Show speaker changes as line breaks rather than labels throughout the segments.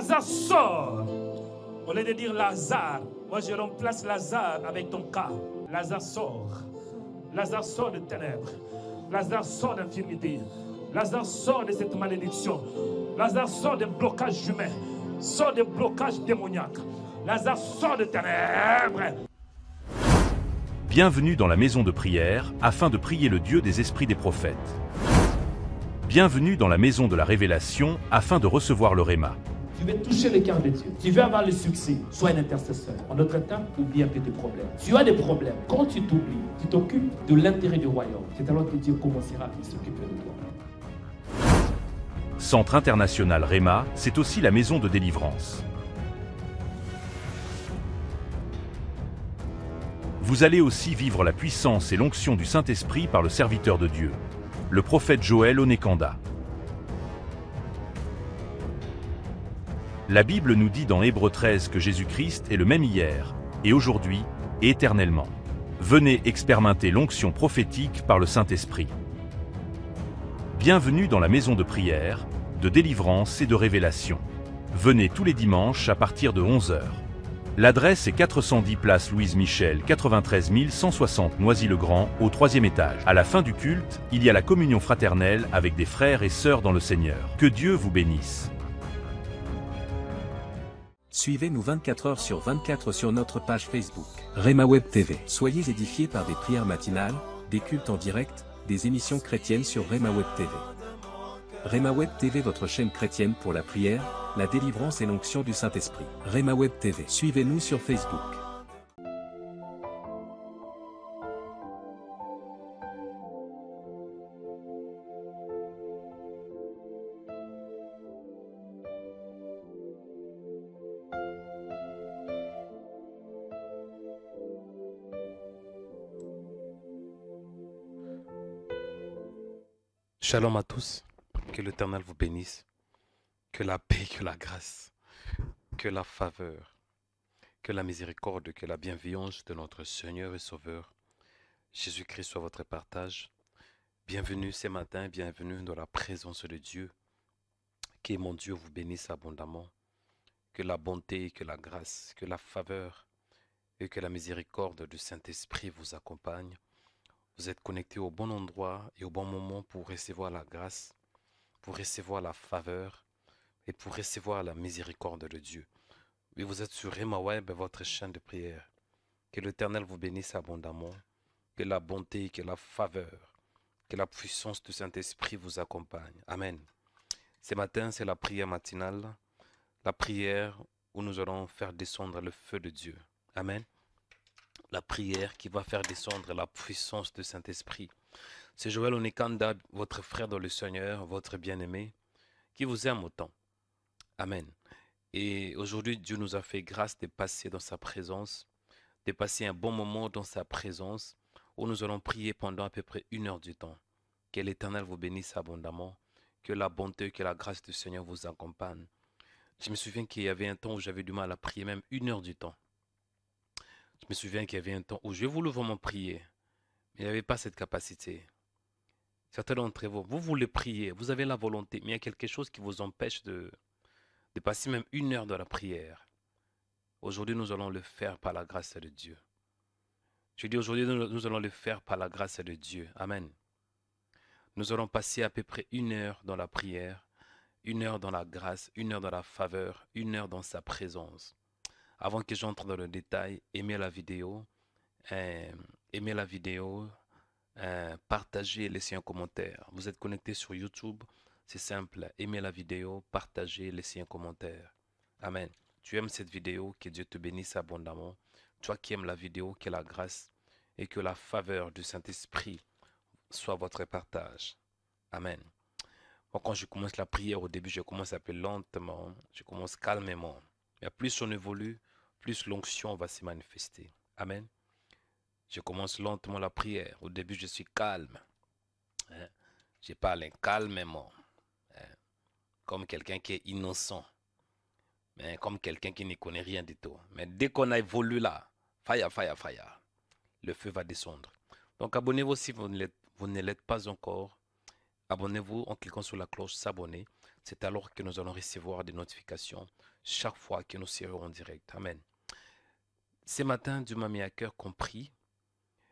Lazare sort. Au lieu de dire Lazare, moi je remplace Lazare avec ton cas. Lazare sort. Lazare sort de ténèbres. Lazare sort d'infirmité. Lazare sort de cette malédiction. Lazare sort de blocage humain. Sort de blocage démoniaque. Lazare sort de ténèbres.
Bienvenue dans la maison de prière, afin de prier le Dieu des esprits des prophètes. Bienvenue dans la maison de la révélation, afin de recevoir le Réma.
Tu veux toucher le cœur de Dieu. Tu veux avoir le succès. Sois un intercesseur. En d'autres temps, oublie un peu tes problèmes. Tu as des problèmes. Quand tu t'oublies, tu t'occupes de l'intérêt du royaume. C'est alors que Dieu commencera à s'occuper de toi.
Centre international Réma, c'est aussi la maison de délivrance. Vous allez aussi vivre la puissance et l'onction du Saint-Esprit par le serviteur de Dieu, le prophète Joël Onekanda. La Bible nous dit dans Hébreux 13 que Jésus-Christ est le même hier, et aujourd'hui, et éternellement. Venez expérimenter l'onction prophétique par le Saint-Esprit. Bienvenue dans la maison de prière, de délivrance et de révélation. Venez tous les dimanches à partir de 11 h. L'adresse est 410 place Louise Michel, 93 160 Noisy-le-Grand, au 3e étage. À la fin du culte, il y a la communion fraternelle avec des frères et sœurs dans le Seigneur. Que Dieu vous bénisse.
Suivez-nous 24 h sur 24 sur notre page Facebook, Réma Web TV. Soyez édifiés par des prières matinales, des cultes en direct, des émissions chrétiennes sur Réma Web TV. Réma Web TV, votre chaîne chrétienne pour la prière, la délivrance et l'onction du Saint-Esprit. Réma Web TV. Suivez-nous sur Facebook.
Shalom à tous, que l'Éternel vous bénisse, que la paix, que la grâce, que la faveur, que la miséricorde, que la bienveillance de notre Seigneur et Sauveur, Jésus-Christ soit votre partage. Bienvenue ce matin, bienvenue dans la présence de Dieu, que mon Dieu vous bénisse abondamment, que la bonté, que la grâce, que la faveur et que la miséricorde du Saint-Esprit vous accompagne. Vous êtes connectés au bon endroit et au bon moment pour recevoir la grâce, pour recevoir la faveur et pour recevoir la miséricorde de Dieu. Et vous êtes sur Réma Web, votre chaîne de prière. Que l'Éternel vous bénisse abondamment, que la bonté, que la faveur, que la puissance du Saint-Esprit vous accompagne. Amen. Ce matin, c'est la prière matinale, la prière où nous allons faire descendre le feu de Dieu. Amen. La prière qui va faire descendre la puissance du Saint-Esprit. C'est Joël Onekanda, votre frère dans le Seigneur, votre bien-aimé, qui vous aime autant. Amen. Et aujourd'hui, Dieu nous a fait grâce de passer dans sa présence, de passer un bon moment dans sa présence, où nous allons prier pendant à peu près 1 heure du temps. Que l'Éternel vous bénisse abondamment, que la bonté, que la grâce du Seigneur vous accompagne. Je me souviens qu'il y avait un temps où j'avais du mal à prier, même 1 heure du temps. Je me souviens qu'il y avait un temps où j'ai voulu vraiment prier, mais il n'y avait pas cette capacité. Certains d'entre vous, vous voulez prier, vous avez la volonté, mais il y a quelque chose qui vous empêche de passer même 1 heure dans la prière. Aujourd'hui, nous allons le faire par la grâce de Dieu. Je dis aujourd'hui, nous allons le faire par la grâce de Dieu. Amen. Nous allons passer à peu près 1 heure dans la prière, 1 heure dans la grâce, 1 heure dans la faveur, 1 heure dans sa présence. Avant que j'entre dans le détail, aimez la vidéo, partagez et laissez un commentaire. Vous êtes connecté sur YouTube, c'est simple, aimez la vidéo, partagez et laissez un commentaire. Amen. Tu aimes cette vidéo, que Dieu te bénisse abondamment. Toi qui aimes la vidéo, que la grâce et que la faveur du Saint-Esprit soit votre partage. Amen. Moi, quand je commence la prière, au début, je commence un peu lentement, je commence calmement. Mais plus on évolue, plus l'onction va se manifester. Amen. Je commence lentement la prière. Au début, je suis calme. Je parle calmement. Comme quelqu'un qui est innocent. Mais comme quelqu'un qui ne connaît rien du tout. Mais dès qu'on a évolué là, fire, fire, fire, le feu va descendre. Donc abonnez-vous si vous ne l'êtes pas encore. Abonnez-vous en cliquant sur la cloche s'abonner. c'est alors que nous allons recevoir des notifications chaque fois que nous serons en direct. Amen. Ce matin, Dieu m'a mis à cœur qu'on prie.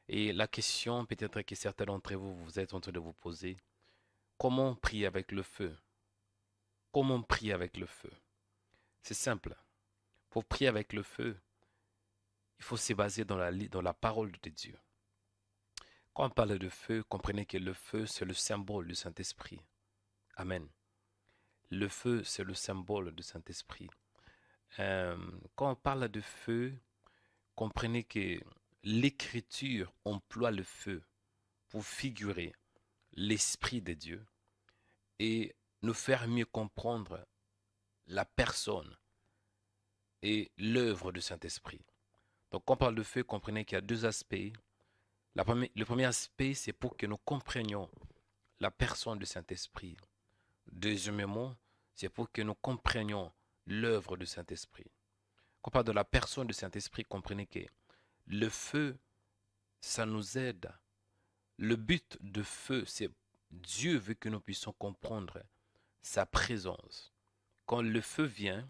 Et la question, peut-être que certains d'entre vous, vous êtes en train de vous poser, comment prier avec le feu? Comment prier avec le feu? C'est simple. Pour prier avec le feu, il faut se baser dans la parole de Dieu. Quand on parle de feu, comprenez que le feu, c'est le symbole du Saint-Esprit. Amen. Le feu, c'est le symbole du Saint-Esprit. Quand on parle de feu, comprenez que l'Écriture emploie le feu pour figurer l'Esprit de Dieu et nous faire mieux comprendre la personne et l'œuvre du Saint-Esprit. Donc quand on parle de feu, comprenez qu'il y a deux aspects. Le premier aspect, c'est pour que nous comprenions la personne du Saint-Esprit. Deuxièmement, c'est pour que nous comprenions l'œuvre du Saint-Esprit. Quand on parle de la personne du Saint-Esprit, comprenez que le feu, ça nous aide. Le but de feu, c'est Dieu veut que nous puissions comprendre sa présence. Quand le feu vient,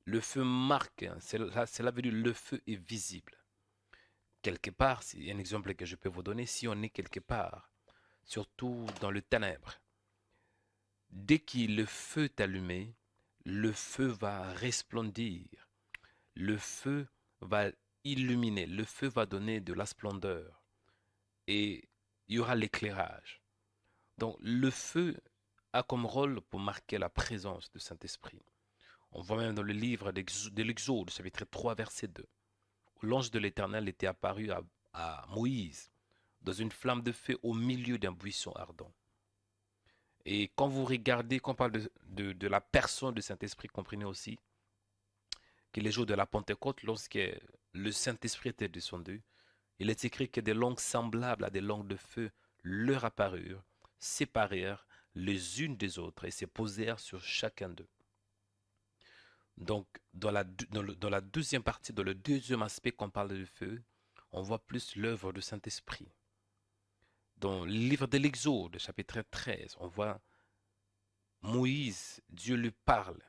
le feu marque, cela veut dire le feu est visible. Quelque part, c'est un exemple que je peux vous donner, si on est quelque part, surtout dans le ténèbre, dès que le feu est allumé, le feu va resplendir, le feu va illuminer, le feu va donner de la splendeur et il y aura l'éclairage. Donc le feu a comme rôle pour marquer la présence du Saint-Esprit. On voit même dans le livre de l'Exode, chapitre 3, verset 2, où l'ange de l'Éternel était apparu à Moïse dans une flamme de feu au milieu d'un buisson ardent. Et quand vous regardez, quand on parle de la personne du Saint-Esprit, comprenez aussi que les jours de la Pentecôte, lorsque le Saint-Esprit était descendu, il est écrit que des langues semblables à des langues de feu leur apparurent, séparèrent les unes des autres et se posèrent sur chacun d'eux. Donc, dans la deuxième partie, dans le deuxième aspect qu'on parle de feu, on voit plus l'œuvre du Saint-Esprit. Dans le livre de l'Exode, chapitre 13, on voit Moïse, Dieu lui parle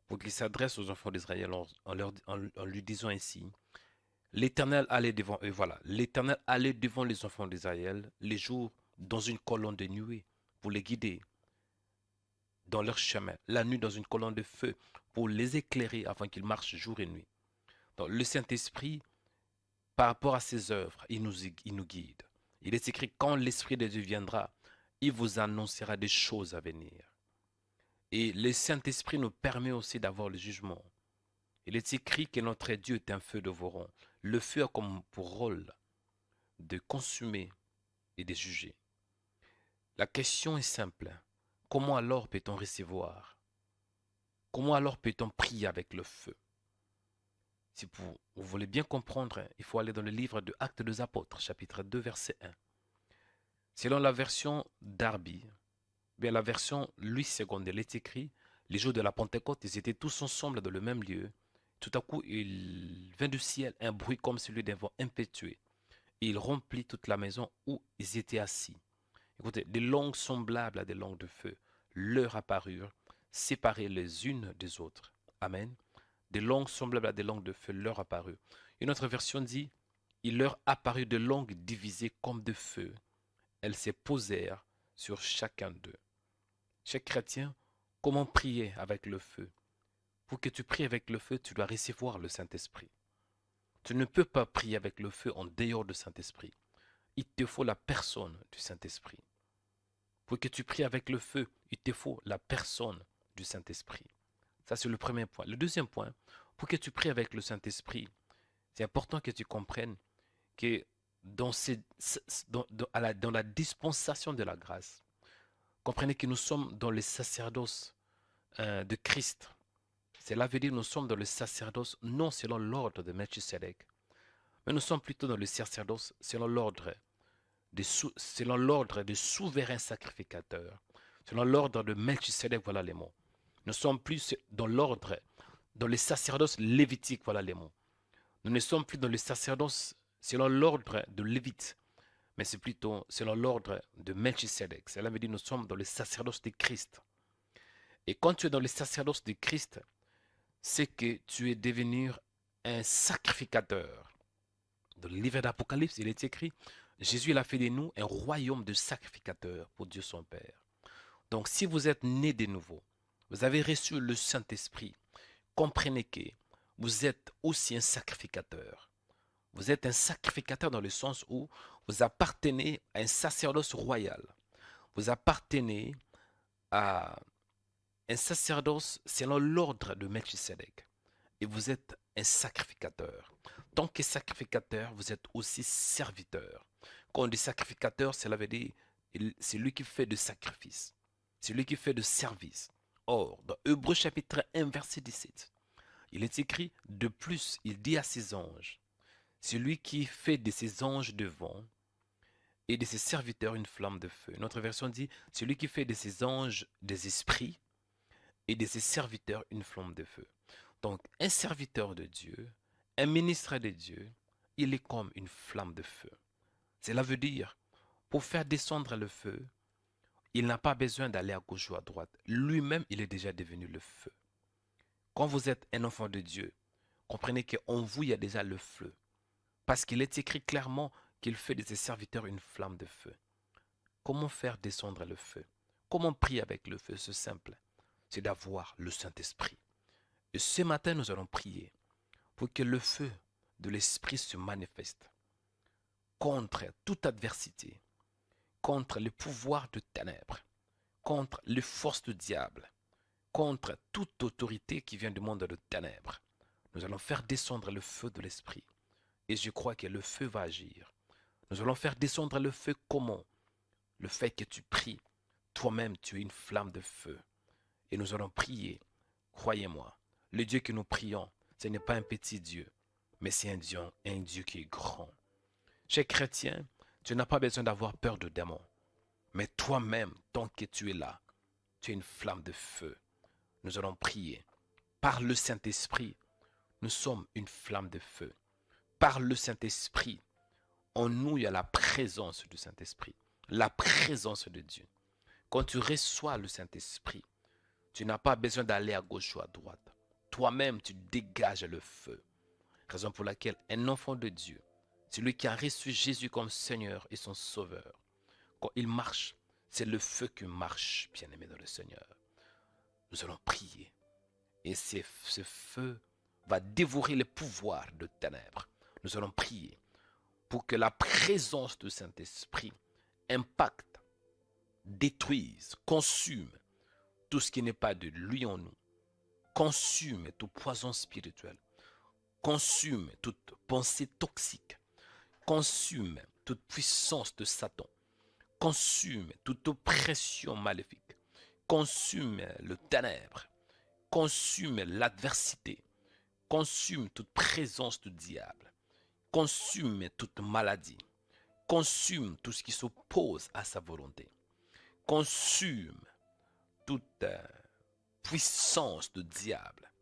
pour qu'il s'adresse aux enfants d'Israël en lui disant ainsi, l'Éternel allait devant eux, voilà, l'Éternel allait devant les enfants d'Israël les jours dans une colonne de nuée pour les guider dans leur chemin, la nuit dans une colonne de feu pour les éclairer afin qu'ils marchent jour et nuit. Donc le Saint-Esprit, par rapport à ses œuvres, il nous guide. Il est écrit, quand l'Esprit de Dieu viendra, il vous annoncera des choses à venir. Et le Saint-Esprit nous permet aussi d'avoir le jugement. Il est écrit que notre Dieu est un feu dévorant. Le feu a comme pour rôle de consumer et de juger. La question est simple. Comment alors peut-on recevoir? Comment alors peut-on prier avec le feu? Si vous voulez bien comprendre, il faut aller dans le livre de Actes des Apôtres, chapitre 2, verset 1. Selon la version Darby, bien la version Louis II, il est écrit, les jours de la Pentecôte, ils étaient tous ensemble dans le même lieu. Tout à coup, il vint du ciel un bruit comme celui d'un vent impétueux. Et il remplit toute la maison où ils étaient assis. Écoutez, des langues semblables à des langues de feu leur apparurent, séparées les unes des autres. Amen. Des langues semblables à des langues de feu leur apparurent. Une autre version dit, il leur apparut de langues divisées comme de feu. Elles se posèrent sur chacun d'eux. Chers chrétiens, comment prier avec le feu? Pour que tu pries avec le feu, tu dois recevoir le Saint-Esprit. Tu ne peux pas prier avec le feu en dehors du Saint-Esprit. Il te faut la personne du Saint-Esprit. Pour que tu pries avec le feu, il te faut la personne du Saint-Esprit. Ça, c'est le premier point. Le deuxième point, pour que tu pries avec le Saint-Esprit, c'est important que tu comprennes que dans la dispensation de la grâce, comprenez que nous sommes dans le sacerdoce de Christ. Cela veut dire que nous sommes dans le sacerdoce non selon l'ordre de Melchisedec, mais nous sommes plutôt dans le sacerdoce selon l'ordre des souverains sacrificateurs, selon l'ordre de Melchisedec, voilà les mots. Nous sommes plus dans l'ordre, dans le sacerdoce lévitique, voilà les mots. Nous ne sommes plus dans le sacerdoce selon l'ordre de Lévite, mais c'est plutôt selon l'ordre de Melchisedec. Cela veut dire que nous sommes dans le sacerdoce de Christ. Et quand tu es dans le sacerdoce de Christ, c'est que tu es devenu un sacrificateur. Dans le livre d'Apocalypse, il est écrit, Jésus il a fait de nous un royaume de sacrificateurs pour Dieu son Père. Donc si vous êtes né de nouveau, vous avez reçu le Saint-Esprit, comprenez que vous êtes aussi un sacrificateur. Vous êtes un sacrificateur dans le sens où vous appartenez à un sacerdoce royal. Vous appartenez à un sacerdoce selon l'ordre de Melchisedec. Et vous êtes un sacrificateur. Tant que sacrificateur, vous êtes aussi serviteur. Quand on dit sacrificateur, cela veut dire c'est lui qui fait de sacrifice. C'est lui qui fait de service. Or, dans Hébreux chapitre 1, verset 17, il est écrit, de plus, il dit à ses anges, celui qui fait de ses anges de vent et de ses serviteurs une flamme de feu. Notre version dit, celui qui fait de ses anges des esprits et de ses serviteurs une flamme de feu. Donc, un serviteur de Dieu, un ministre de Dieu, il est comme une flamme de feu. Cela veut dire, pour faire descendre le feu, il n'a pas besoin d'aller à gauche ou à droite. Lui-même, il est déjà devenu le feu. Quand vous êtes un enfant de Dieu, comprenez qu'en vous, il y a déjà le feu. Parce qu'il est écrit clairement qu'il fait de ses serviteurs une flamme de feu. Comment faire descendre le feu? Comment prier avec le feu? C'est simple. C'est d'avoir le Saint-Esprit. Et ce matin, nous allons prier pour que le feu de l'Esprit se manifeste contre toute adversité, contre le pouvoir de ténèbres, contre les forces du diable, contre toute autorité qui vient du monde de ténèbres. Nous allons faire descendre le feu de l'Esprit. Et je crois que le feu va agir. Nous allons faire descendre le feu comment? Le fait que tu pries, toi-même tu es une flamme de feu. Et nous allons prier, croyez-moi, le Dieu que nous prions, ce n'est pas un petit Dieu, mais c'est un Dieu qui est grand. Cher chrétien, tu n'as pas besoin d'avoir peur de démons. Mais toi-même, tant que tu es là, tu es une flamme de feu. Nous allons prier. Par le Saint-Esprit, nous sommes une flamme de feu. Par le Saint-Esprit, en nous, il y a la présence du Saint-Esprit, la présence de Dieu. Quand tu reçois le Saint-Esprit, tu n'as pas besoin d'aller à gauche ou à droite. Toi-même, tu dégages le feu. Raison pour laquelle un enfant de Dieu, celui qui a reçu Jésus comme Seigneur et son Sauveur, quand il marche, c'est le feu qui marche, bien-aimé dans le Seigneur. Nous allons prier. Et ce feu va dévorer les pouvoirs de ténèbres. Nous allons prier pour que la présence du Saint-Esprit impacte, détruise, consume tout ce qui n'est pas de lui en nous. Consume tout poison spirituel. Consume toute pensée toxique. Consume toute puissance de Satan. Consume toute oppression maléfique. Consume le ténèbre. Consume l'adversité. Consume toute présence du diable. Consume toute maladie. Consume tout ce qui s'oppose à sa volonté. Consume toute puissance du diable.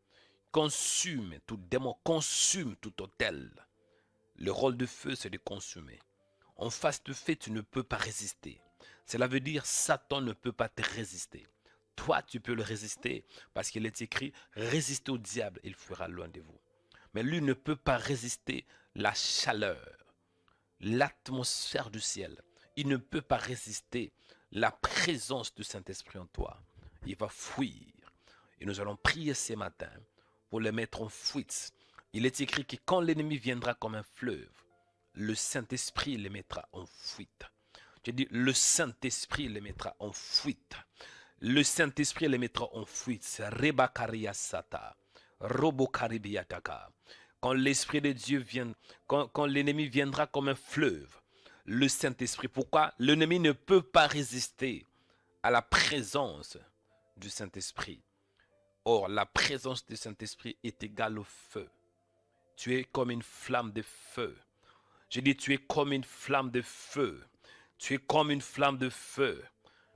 Consume tout démon. Consume tout autel. Le rôle du feu, c'est de consumer. En face de feu, tu ne peux pas résister. Cela veut dire Satan ne peut pas te résister. Toi, tu peux le résister parce qu'il est écrit, résistez au diable, il fuira loin de vous. Mais lui ne peut pas résister la chaleur, l'atmosphère du ciel. Il ne peut pas résister la présence du Saint-Esprit en toi. Il va fuir. Et nous allons prier ce matin pour le mettre en fuite. Il est écrit que quand l'ennemi viendra comme un fleuve, le Saint-Esprit le mettra en fuite. Je dis, le Saint-Esprit le mettra en fuite. Le Saint-Esprit les mettra en fuite. Rebakariasata, Robokaribiataka. Quand l'Esprit de Dieu vient, quand l'ennemi viendra comme un fleuve, le Saint-Esprit. Pourquoi? L'ennemi ne peut pas résister à la présence du Saint-Esprit. Or, la présence du Saint-Esprit est égale au feu. Tu es comme une flamme de feu. Je dis, tu es comme une flamme de feu. Tu es comme une flamme de feu.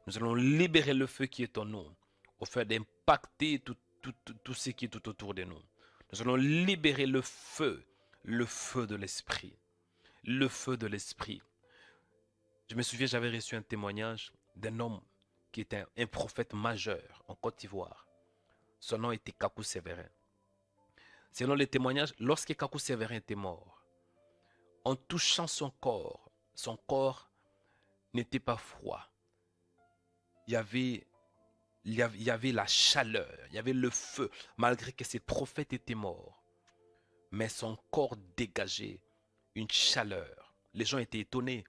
Nous allons libérer le feu qui est en nous, au fait d'impacter tout ce qui est tout autour de nous. Nous allons libérer le feu de l'Esprit. Le feu de l'Esprit. Je me souviens, j'avais reçu un témoignage d'un homme qui était un prophète majeur en Côte d'Ivoire. Son nom était Kakou Sévérin. Selon les témoignages, lorsque Kakou Sévérin était mort, en touchant son corps n'était pas froid. Il y avait la chaleur, il y avait le feu, malgré que ce prophète était mort. Mais son corps dégageait une chaleur. Les gens étaient étonnés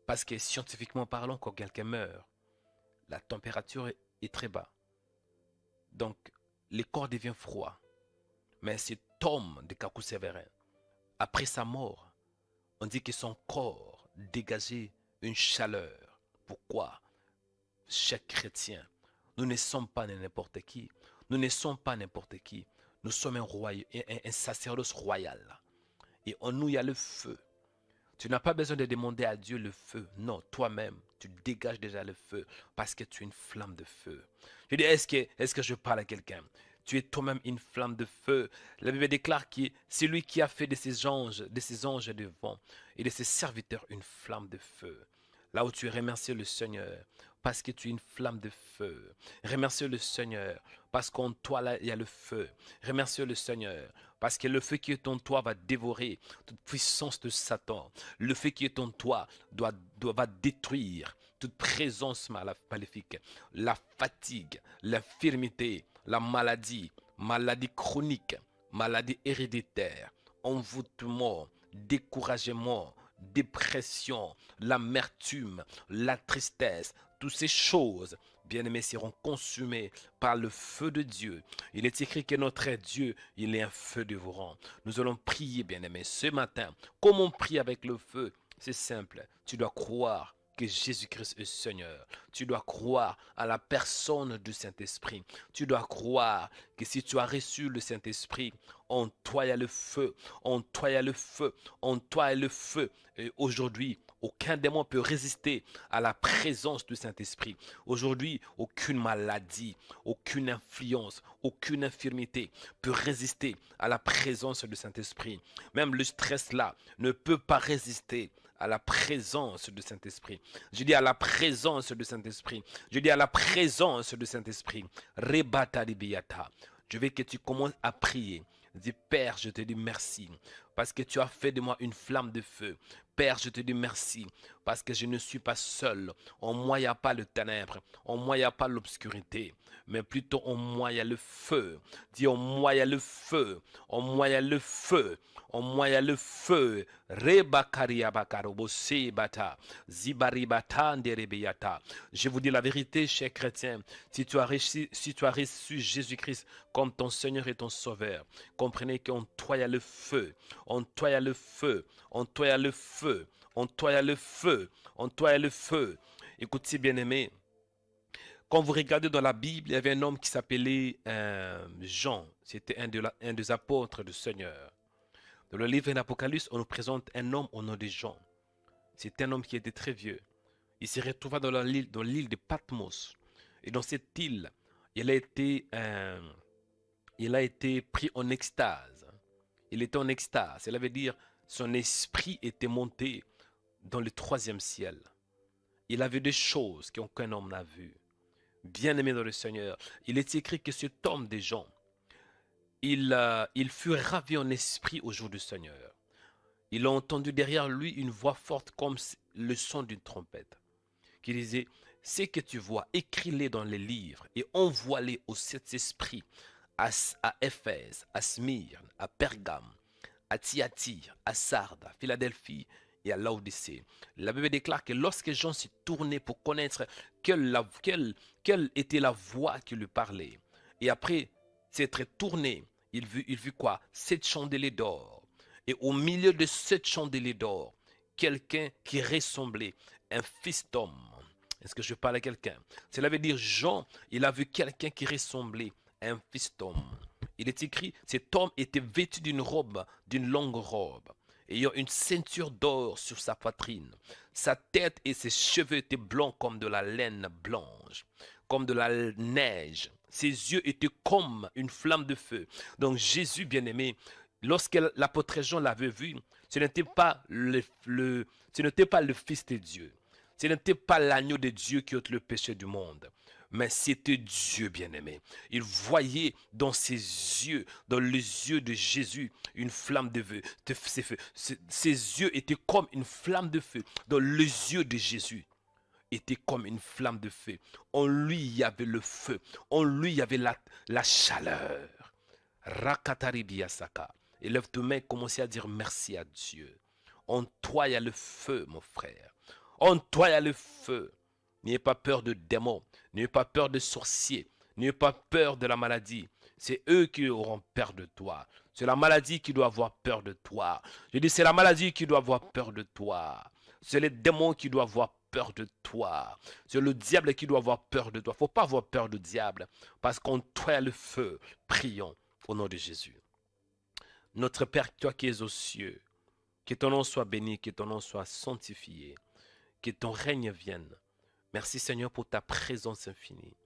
parce que scientifiquement parlant, quand quelqu'un meurt, la température est très bas. Donc, le corps devient froid. Mais cet homme de Kakou Sévérin, après sa mort, on dit que son corps dégageait une chaleur. Pourquoi? Chers chrétiens, nous ne sommes pas n'importe qui. Nous ne sommes pas n'importe qui. Nous sommes un sacerdoce royal. Et en nous, il y a le feu. Tu n'as pas besoin de demander à Dieu le feu. Non, toi-même, tu dégages déjà le feu parce que tu es une flamme de feu. Je dis, est-ce que je parle à quelqu'un? Tu es toi-même une flamme de feu. La Bible déclare que c'est lui qui a fait de ses anges de vent et de ses serviteurs une flamme de feu. Là où tu es, remercie le Seigneur parce que tu es une flamme de feu. Remercie le Seigneur parce qu'en toi, là, il y a le feu. Remercie le Seigneur parce que le feu qui est en toi va dévorer toute puissance de Satan. Le feu qui est en toi va détruire toute présence maléfique, la fatigue, l'infirmité, la maladie chronique, maladie héréditaire, envoûtement, découragement, dépression, l'amertume, la tristesse, toutes ces choses, bien-aimés, seront consumées par le feu de Dieu. Il est écrit que notre Dieu, il est un feu dévorant. Nous allons prier, bien-aimés, ce matin. Comment on prie avec le feu? C'est simple. Tu dois croire que Jésus-Christ est Seigneur. Tu dois croire à la personne du Saint-Esprit. Tu dois croire que si tu as reçu le Saint-Esprit, en toi il y a le feu, en toi il y a le feu, en toi il y a le feu. Et aujourd'hui, aucun démon peut résister à la présence du Saint-Esprit. Aujourd'hui, aucune maladie, aucune influence, aucune infirmité peut résister à la présence du Saint-Esprit. Même le stress là ne peut pas résister à la présence du Saint-Esprit. Je dis à la présence du Saint-Esprit. Je dis à la présence du Saint-Esprit. Rebata libiata. Je veux que tu commences à prier. Dis, Père, je te dis merci parce que tu as fait de moi une flamme de feu. Père, je te dis merci parce que je ne suis pas seul. En moi, il n'y a pas le ténèbre. En moi, il n'y a pas l'obscurité. Mais plutôt en moi, il y a le feu. Dis, en moi, il y a le feu. En moi, il y a le feu. En moi, il y a le feu. Je vous dis la vérité, chers chrétiens. Si tu as reçu Jésus-Christ comme ton Seigneur et ton Sauveur, comprenez qu'en toi, il y a le feu. En toi, il y a le feu. En toi, il y a le feu. En toi, il y a le feu. En toi, il y a le feu. Écoutez, bien-aimés. Quand vous regardez dans la Bible, il y avait un homme qui s'appelait Jean. C'était un des apôtres du Seigneur. Dans le livre d'Apocalypse, on nous présente un homme au nom de Jean. C'est un homme qui était très vieux. Il se retrouva dans l'île de Patmos. Et dans cette île, il a été pris en extase. Il était en extase. Cela veut dire son esprit était monté dans le 3e ciel. Il a vu des choses qu'aucun homme n'a vues. Bien-aimé dans le Seigneur, il est écrit que cet homme de Jean, il fut ravi en esprit au jour du Seigneur. Il a entendu derrière lui une voix forte comme le son d'une trompette qui disait, « Ce que tu vois, écris-les dans les livres et envoie-les aux 7 esprits, à Éphèse, à Smyrne, à Pergame, à Thyatire, à Sardes, à Philadelphie et à Laodicée. » La Bible déclare que lorsque Jean s'est tourné pour connaître quelle était la voix qui lui parlait, et après s'être tourné, il vit quoi? 7 chandeliers d'or. Et au milieu de 7 chandeliers d'or, quelqu'un qui ressemblait à un fils d'homme. Est-ce que je parle à quelqu'un? Cela veut dire Jean, il a vu quelqu'un qui ressemblait à un fils d'homme. Il est écrit, cet homme était vêtu d'une longue robe, ayant une ceinture d'or sur sa poitrine. Sa tête et ses cheveux étaient blancs comme de la laine blanche, comme de la neige. Ses yeux étaient comme une flamme de feu. Donc Jésus, bien-aimé, lorsque l'apôtre Jean l'avait vu, ce n'était pas le Fils de Dieu. Ce n'était pas l'agneau de Dieu qui ôte le péché du monde. mais c'était Dieu bien-aimé. Il voyait dans ses yeux, dans les yeux de Jésus, une flamme de feu. Ses yeux étaient comme une flamme de feu. Dans les yeux de Jésus, était comme une flamme de feu. En lui, il y avait le feu. En lui, il y avait la chaleur. Rakataribiasaka. Élève tes mains et commence à dire merci à Dieu. En toi, il y a le feu, mon frère. En toi, il y a le feu. N'ayez pas peur de démons. N'ayez pas peur de sorciers. N'ayez pas peur de la maladie. C'est eux qui auront peur de toi. C'est la maladie qui doit avoir peur de toi. Je dis, c'est la maladie qui doit avoir peur de toi. C'est les démons qui doivent avoir peur de toi. C'est le diable qui doit avoir peur de toi. Il ne faut pas avoir peur du diable. Parce qu'en toi, il y a le feu. Prions au nom de Jésus. Notre Père, toi qui es aux cieux, que ton nom soit béni, que ton nom soit sanctifié, que ton règne vienne. Merci Seigneur pour ta présence infinie.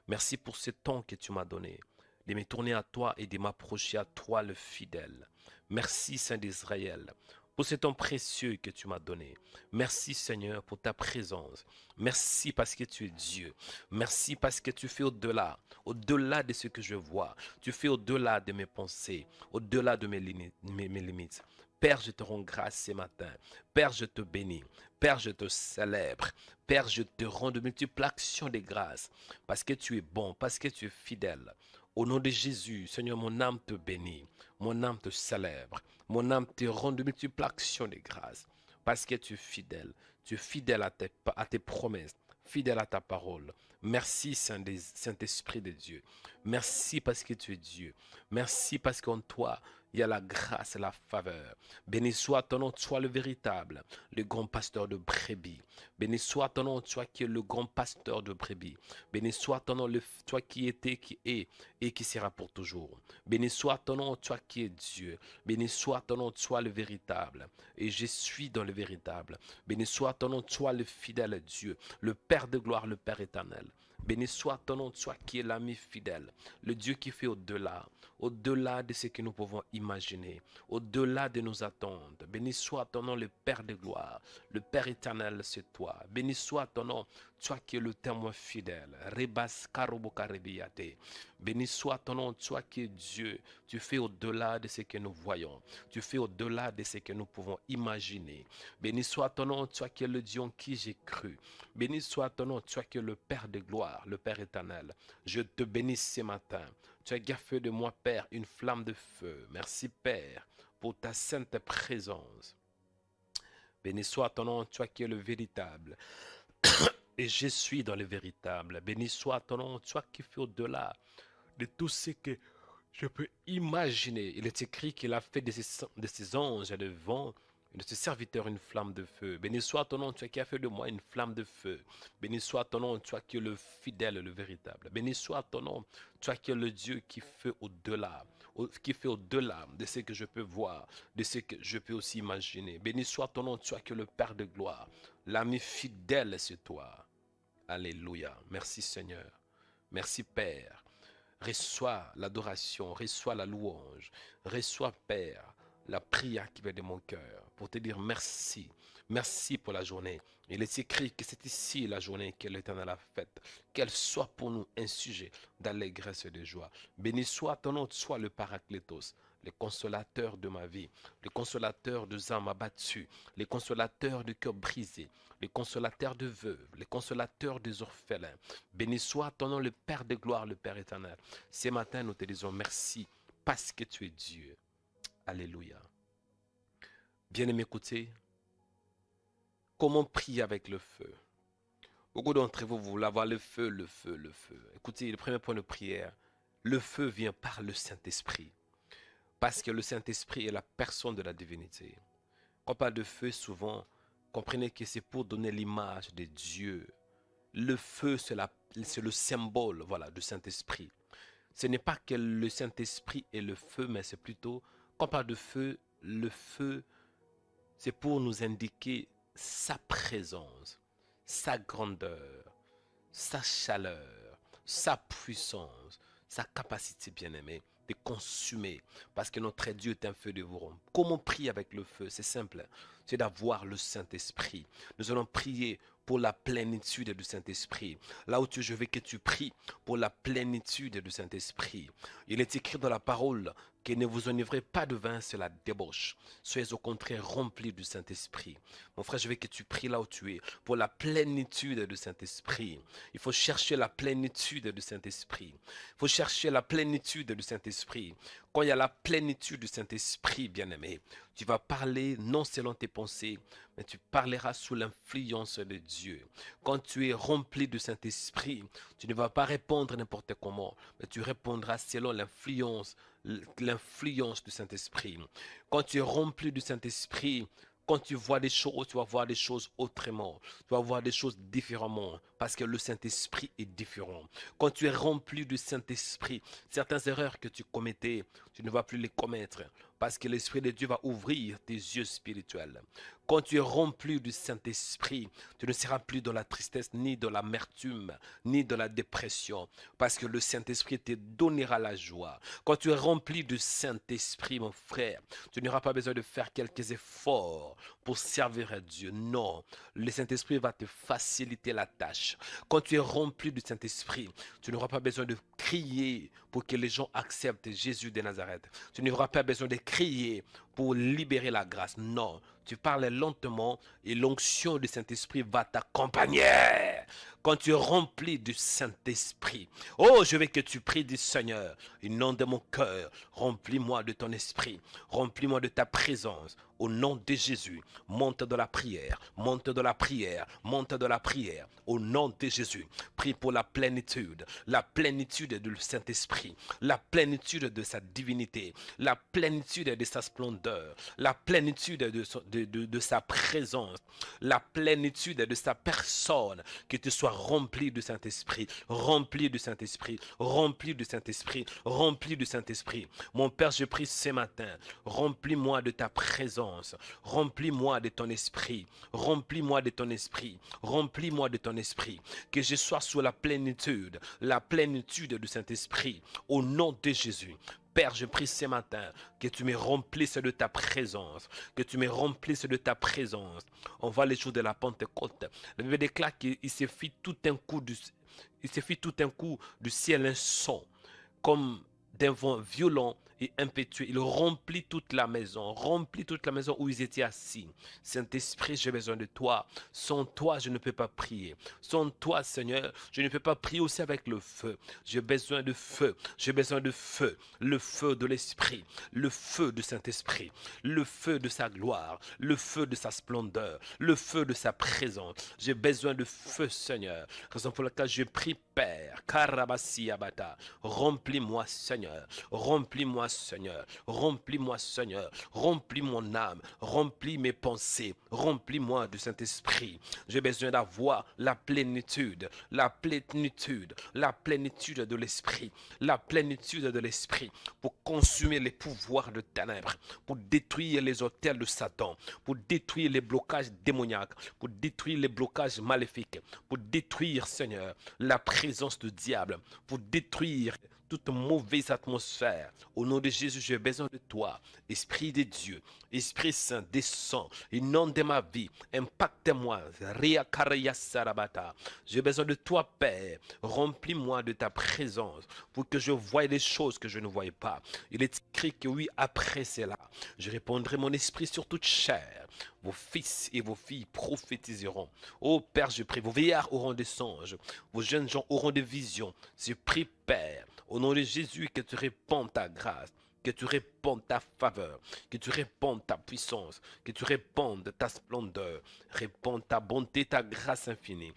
Merci pour ce temps que tu m'as donné, de me tourner à toi et de m'approcher à toi le fidèle. Merci Saint d'Israël pour ce temps précieux que tu m'as donné. Merci Seigneur pour ta présence. Merci parce que tu es Dieu. Merci parce que tu fais au-delà de ce que je vois. Tu fais au-delà de mes pensées, au-delà de mes limites. Père, je te rends grâce ce matin. Père, je te bénis. Père, je te célèbre. Père, je te rends de multiples actions de grâce parce que tu es bon, parce que tu es fidèle. Au nom de Jésus, Seigneur, mon âme te bénit. Mon âme te célèbre. Mon âme te rend de multiples actions de grâce parce que tu es fidèle. Tu es fidèle à tes promesses, fidèle à ta parole. Merci Saint-Esprit de Dieu. Merci parce que tu es Dieu. Merci parce qu'en toi, il y a la grâce et la faveur. Béni soit ton nom, toi le véritable, le grand pasteur de brebis. Béni soit ton nom, toi qui es le grand pasteur de brebis. Béni soit ton nom, toi qui étais, qui est et qui sera pour toujours. Béni soit ton nom, toi qui es Dieu. Béni soit ton nom, toi le véritable. Et je suis dans le véritable. Béni soit ton nom, toi le fidèle Dieu, le Père de gloire, le Père éternel. Béni soit ton nom, toi qui es l'ami fidèle, le Dieu qui fait au-delà de ce que nous pouvons imaginer, au-delà de nos attentes. Béni soit ton nom, le Père de gloire, le Père éternel, c'est toi. Béni soit ton nom, toi qui es le témoin fidèle. Rebas karobokarebiate. Béni soit ton nom, toi qui es Dieu. Tu fais au-delà de ce que nous voyons. Tu fais au-delà de ce que nous pouvons imaginer. Béni soit ton nom, toi qui es le Dieu en qui j'ai cru. Béni soit ton nom, toi qui es le Père de gloire, le Père éternel. Je te bénis ce matin. Tu as gaffé de moi, Père, une flamme de feu. Merci, Père, pour ta sainte présence. Béni soit ton nom, toi qui es le véritable. Et je suis dans le véritable. Béni soit ton nom, toi qui fais au-delà de tout ce que je peux imaginer. Il est écrit qu'il a fait de ses anges et de vent, de ses serviteurs une flamme de feu. Béni soit ton nom, toi qui as fait de moi une flamme de feu. Béni soit ton nom, toi qui es le fidèle, le véritable. Béni soit ton nom, toi qui es le Dieu qui fait au-delà de ce que je peux voir, de ce que je peux aussi imaginer. Béni soit ton nom, toi qui es le Père de gloire. L'ami fidèle, c'est toi. Alléluia. Merci Seigneur. Merci Père. Reçois l'adoration, reçois la louange, reçois Père la prière qui vient de mon cœur pour te dire merci. Merci pour la journée. Il est écrit que c'est ici la journée que l'Éternel a faite. Qu'elle soit pour nous un sujet d'allégresse et de joie. Béni soit ton nom, soit le Paraclétos, le consolateur de ma vie, le consolateur de âmes abattues, le consolateur de cœurs brisés, le consolateur de veuves, le consolateur des orphelins. Béni soit ton nom, le Père de gloire, le Père éternel. Ce matin, nous te disons merci parce que tu es Dieu. Alléluia. Bien-aimé, écoutez, comment prier avec le feu? Beaucoup d'entre vous voulez avoir le feu, le feu, le feu. Écoutez, le premier point de prière, le feu vient par le Saint-Esprit. Parce que le Saint-Esprit est la personne de la divinité. Quand on parle de feu, souvent, comprenez que c'est pour donner l'image de Dieu. Le feu, c'est le symbole, voilà, du Saint-Esprit. Ce n'est pas que le Saint-Esprit est le feu, mais c'est plutôt, quand on parle de feu, le feu, c'est pour nous indiquer sa présence, sa grandeur, sa chaleur, sa puissance, sa capacité bien-aimée de consumer, parce que notre Dieu est un feu dévorant. Comment prier avec le feu? C'est simple. c'est d'avoir le Saint-Esprit. Nous allons prier pour la plénitude du Saint-Esprit. Là où je veux que tu pries pour la plénitude du Saint-Esprit. Il est écrit dans la parole que ne vous enivrez pas de vin, c'est la débauche. Soyez au contraire remplis du Saint-Esprit. Mon frère, je veux que tu pries là où tu es pour la plénitude du Saint-Esprit. Il faut chercher la plénitude du Saint-Esprit. Il faut chercher la plénitude du Saint-Esprit. Quand il y a la plénitude du Saint-Esprit, bien-aimé, tu vas parler non selon tes pensées, mais tu parleras sous l'influence de Dieu. Quand tu es rempli du Saint-Esprit, tu ne vas pas répondre n'importe comment, mais tu répondras selon l'influence du Saint-Esprit. Quand tu es rempli du Saint-Esprit, quand tu vois des choses, tu vas voir des choses autrement. Tu vas voir des choses différemment parce que le Saint-Esprit est différent. Quand tu es rempli du Saint-Esprit, certaines erreurs que tu commettais, tu ne vas plus les commettre parce que l'Esprit de Dieu va ouvrir tes yeux spirituels. Quand tu es rempli du Saint-Esprit, tu ne seras plus dans la tristesse, ni dans l'amertume, ni dans la dépression, parce que le Saint-Esprit te donnera la joie. Quand tu es rempli du Saint-Esprit, mon frère, tu n'auras pas besoin de faire quelques efforts pour servir à Dieu. Non, le Saint-Esprit va te faciliter la tâche. Quand tu es rempli du Saint-Esprit, tu n'auras pas besoin de crier pour que les gens acceptent Jésus de Nazareth. Tu n'auras pas besoin de crier pour libérer la grâce. Non, tu parles lentement et l'onction du Saint-Esprit va t'accompagner. Quand tu es rempli du Saint-Esprit, oh, je veux que tu pries du Seigneur, au nom de mon cœur, remplis-moi de ton esprit, remplis-moi de ta présence, au nom de Jésus. Monte de la prière, monte de la prière, monte de la prière, au nom de Jésus. Prie pour la plénitude du Saint-Esprit, la plénitude de sa divinité, la plénitude de sa splendeur, la plénitude de sa présence, la plénitude de sa personne, que tu sois rempli du Saint-Esprit, rempli du Saint-Esprit, rempli du Saint-Esprit, rempli du Saint-Esprit. Mon Père, je prie ce matin, remplis-moi de ta présence, remplis-moi de ton esprit, remplis-moi de ton esprit, remplis-moi de ton esprit, que je sois sous la plénitude du Saint-Esprit, au nom de Jésus. Père, je prie ce matin que tu me remplisses de ta présence, que tu me remplisses de ta présence. On voit les jours de la Pentecôte. La Bible déclare qu'il se fit tout un coup du ciel un son, comme d'un vent violent et impétueux. Il remplit toute la maison où ils étaient assis. Saint-Esprit, j'ai besoin de toi. Sans toi, je ne peux pas prier. Sans toi, Seigneur, je ne peux pas prier aussi avec le feu. J'ai besoin de feu. J'ai besoin de feu. Le feu de l'Esprit. Le feu du Saint-Esprit. Le feu de sa gloire. Le feu de sa splendeur. Le feu de sa présence. J'ai besoin de feu, Seigneur. Raison pour laquelle je prie, Père. Karabasi Abata. Remplis-moi, Seigneur. Remplis-moi, Seigneur. Remplis-moi, Seigneur. Remplis mon âme. Remplis mes pensées. Remplis-moi du Saint-Esprit. J'ai besoin d'avoir la plénitude de l'Esprit. La plénitude de l'Esprit pour consumer les pouvoirs de ténèbres, pour détruire les autels de Satan, pour détruire les blocages démoniaques, pour détruire les blocages maléfiques, pour détruire, Seigneur, la présence du diable, pour détruire toute mauvaise atmosphère. Au nom de Jésus, j'ai besoin de toi. Esprit de Dieu, Esprit Saint, descends, inonde ma vie, impacte-moi. J'ai besoin de toi, Père. Remplis-moi de ta présence pour que je voie des choses que je ne voyais pas. Il est écrit que oui, après cela, je répondrai mon esprit sur toute chair. Vos fils et vos filles prophétiseront. Ô Père, je prie, vos vieillards auront des songes, vos jeunes gens auront des visions. Je prie, Père, au nom de Jésus, que tu répandes ta grâce, que tu répandes ta faveur, que tu répandes ta puissance, que tu répandes ta splendeur, répandes ta bonté, ta grâce infinie.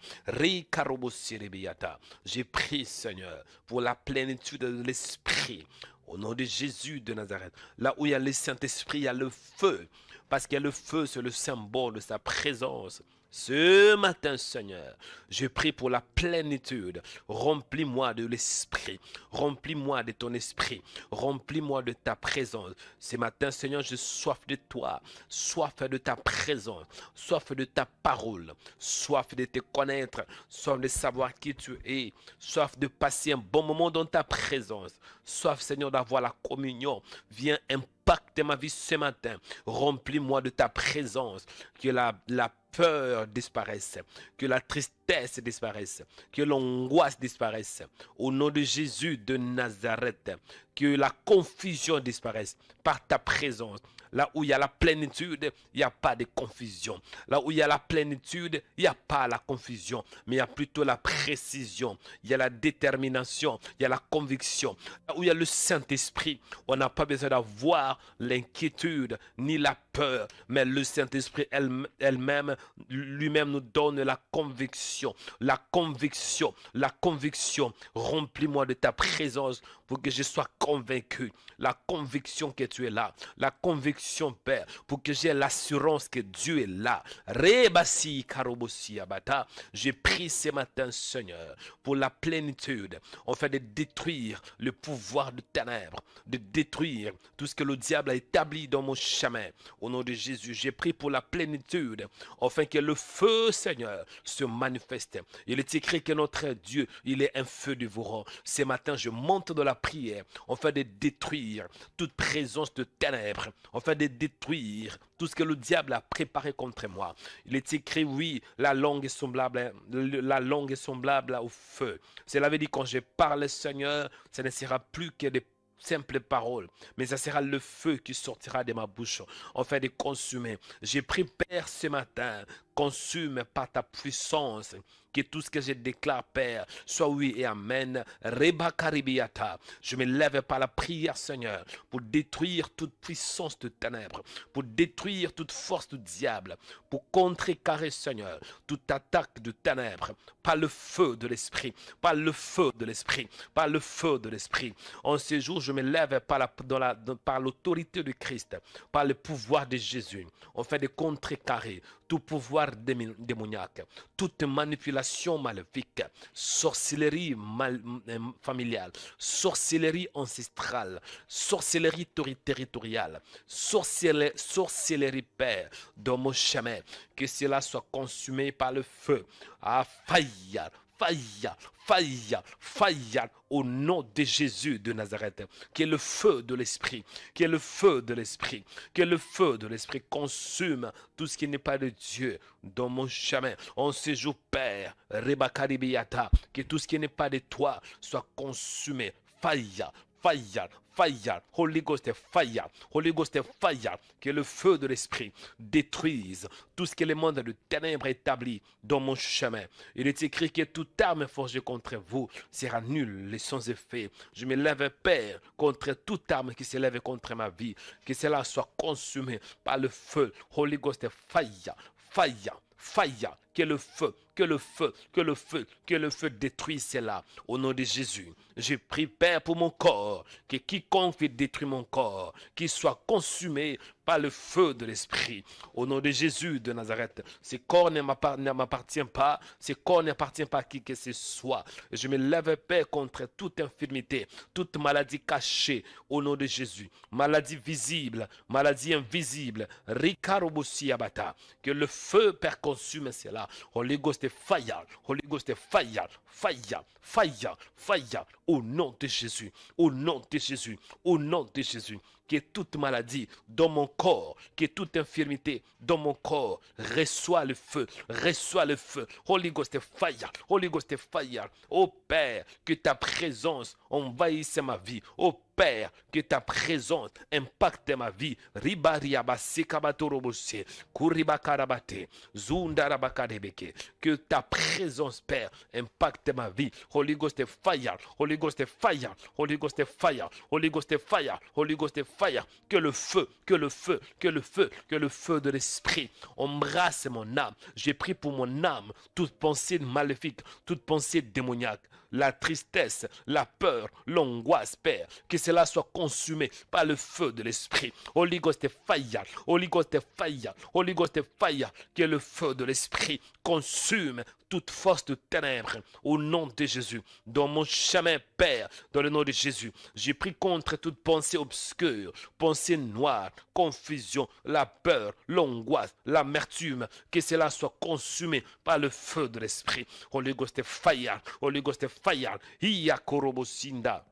J'ai prié, Seigneur, pour la plénitude de l'Esprit. Au nom de Jésus de Nazareth, là où il y a le Saint-Esprit, il y a le feu. Parce que le feu, c'est le symbole de sa présence. Ce matin, Seigneur, je prie pour la plénitude. Remplis-moi de l'Esprit. Remplis-moi de ton Esprit. Remplis-moi de ta présence. Ce matin, Seigneur, j'ai soif de toi. Soif de ta présence. Soif de ta parole. Soif de te connaître. Soif de savoir qui tu es. Soif de passer un bon moment dans ta présence. Soif, Seigneur, d'avoir la communion. Viens impacter impacte ma vie ce matin. Remplis-moi de ta présence, que la peur disparaisse, que la tristesse disparaisse, que l'angoisse disparaisse. Au nom de Jésus de Nazareth, que la confusion disparaisse par ta présence. Là où il y a la plénitude, il n'y a pas de confusion. Là où il y a la plénitude, il n'y a pas la confusion, mais il y a plutôt la précision. Il y a la détermination, il y a la conviction. Là où il y a le Saint-Esprit, on n'a pas besoin d'avoir l'inquiétude ni la peur, mais le Saint-Esprit lui-même nous donne la conviction. La conviction, la conviction. Remplis-moi de ta présence pour que je sois convaincu. La conviction que tu es là. La conviction, Père, pour que j'ai l'assurance que Dieu est là. Rebasi karobosi abata. J'ai pris ce matin, Seigneur, pour la plénitude. On fait de détruire le pouvoir de ténèbres, de détruire tout ce que le diable a établi dans mon chemin. Au nom de Jésus, j'ai pris pour la plénitude, afin que le feu, Seigneur, se manifeste. Il est écrit que notre Dieu, il est un feu dévorant. Ce matin, je monte dans la prière, afin de détruire toute présence de ténèbres, afin de détruire tout ce que le diable a préparé contre moi. Il est écrit, oui, la langue est semblable au feu. Cela veut dire quand je parle, Seigneur, ce ne sera plus que des simples paroles, mais ça sera le feu qui sortira de ma bouche, afin de consumer. J'ai pris, Père, ce matin, consume par ta puissance, que tout ce que je déclare, Père, soit oui et amen. Reba karibiata. Je me lève par la prière, Seigneur, pour détruire toute puissance de ténèbres, pour détruire toute force du diable, pour contrecarrer, Seigneur, toute attaque de ténèbres, par le feu de l'esprit, par le feu de l'esprit, par le feu de l'esprit. En ce jour, je me lève par l'autorité de Christ, par le pouvoir de Jésus, afin de contrecarrer tout pouvoir démoniaque, toute manipulation maléfique, sorcellerie familiale, sorcellerie ancestrale, sorcellerie territoriale, sorcellerie, Père, dans mon chemin, que cela soit consumé par le feu. Ah, faille, au nom de Jésus de Nazareth, que le feu de l'esprit, que le feu de l'esprit, que le feu de l'esprit consume tout ce qui n'est pas de Dieu dans mon chemin. En ce jour, Père, Rebakaribiata, que tout ce qui n'est pas de toi soit consumé. Fire, Holy Ghost est fire, Holy Ghost est fire, que le feu de l'esprit détruise tout ce que le monde de ténèbres établi dans mon chemin. Il est écrit que toute arme forgée contre vous sera nulle et sans effet. Je me lève, Père, contre toute arme qui se lève contre ma vie, que cela soit consumé par le feu. Holy Ghost est fire, que le feu détruise cela. Au nom de Jésus, j'ai pris, Père, pour mon corps, que quiconque veut détruire mon corps, qu'il soit consumé par le feu de l'esprit. Au nom de Jésus de Nazareth, ce corps ne m'appartient pas, ce corps n'appartient pas à qui que ce soit. Je me lève, Père, contre toute infirmité, toute maladie cachée, au nom de Jésus. Maladie visible, maladie invisible, Rikarobosi abata, que le feu, Père, consume cela. Holy Ghost est fire, Holy Ghost est fire, au nom de Jésus, au nom de Jésus, au nom de Jésus. Que toute maladie dans mon corps, que toute infirmité dans mon corps reçoit le feu, Holy Ghost est fire, Holy Ghost est fire. Oh Père, que ta présence envahisse ma vie. Oh Père, que ta présence impacte ma vie. Que ta présence, Père, impacte ma vie. Holy Ghost est fire, Holy Ghost est fire, Holy Ghost est fire, Holy Ghost est fire, Holy Ghost est fire. Que le feu de l'esprit embrasse mon âme. J'ai pris pour mon âme toute pensée maléfique, toute pensée démoniaque, la tristesse, la peur, l'angoisse, Père, que cela soit consumé par le feu de l'esprit. Holy Ghost est fire, Holy Ghost est fire, Holy Ghost est fire, que le feu de l'esprit consume toute force de ténèbres au nom de Jésus. Dans mon chemin, Père, dans le nom de Jésus, j'ai pris contre toute pensée obscure, pensée noire, confusion, la peur, l'angoisse, l'amertume, que cela soit consumé par le feu de l'esprit. Holy Ghost est fire, Holy Ghost est fire. Iya korobosinda.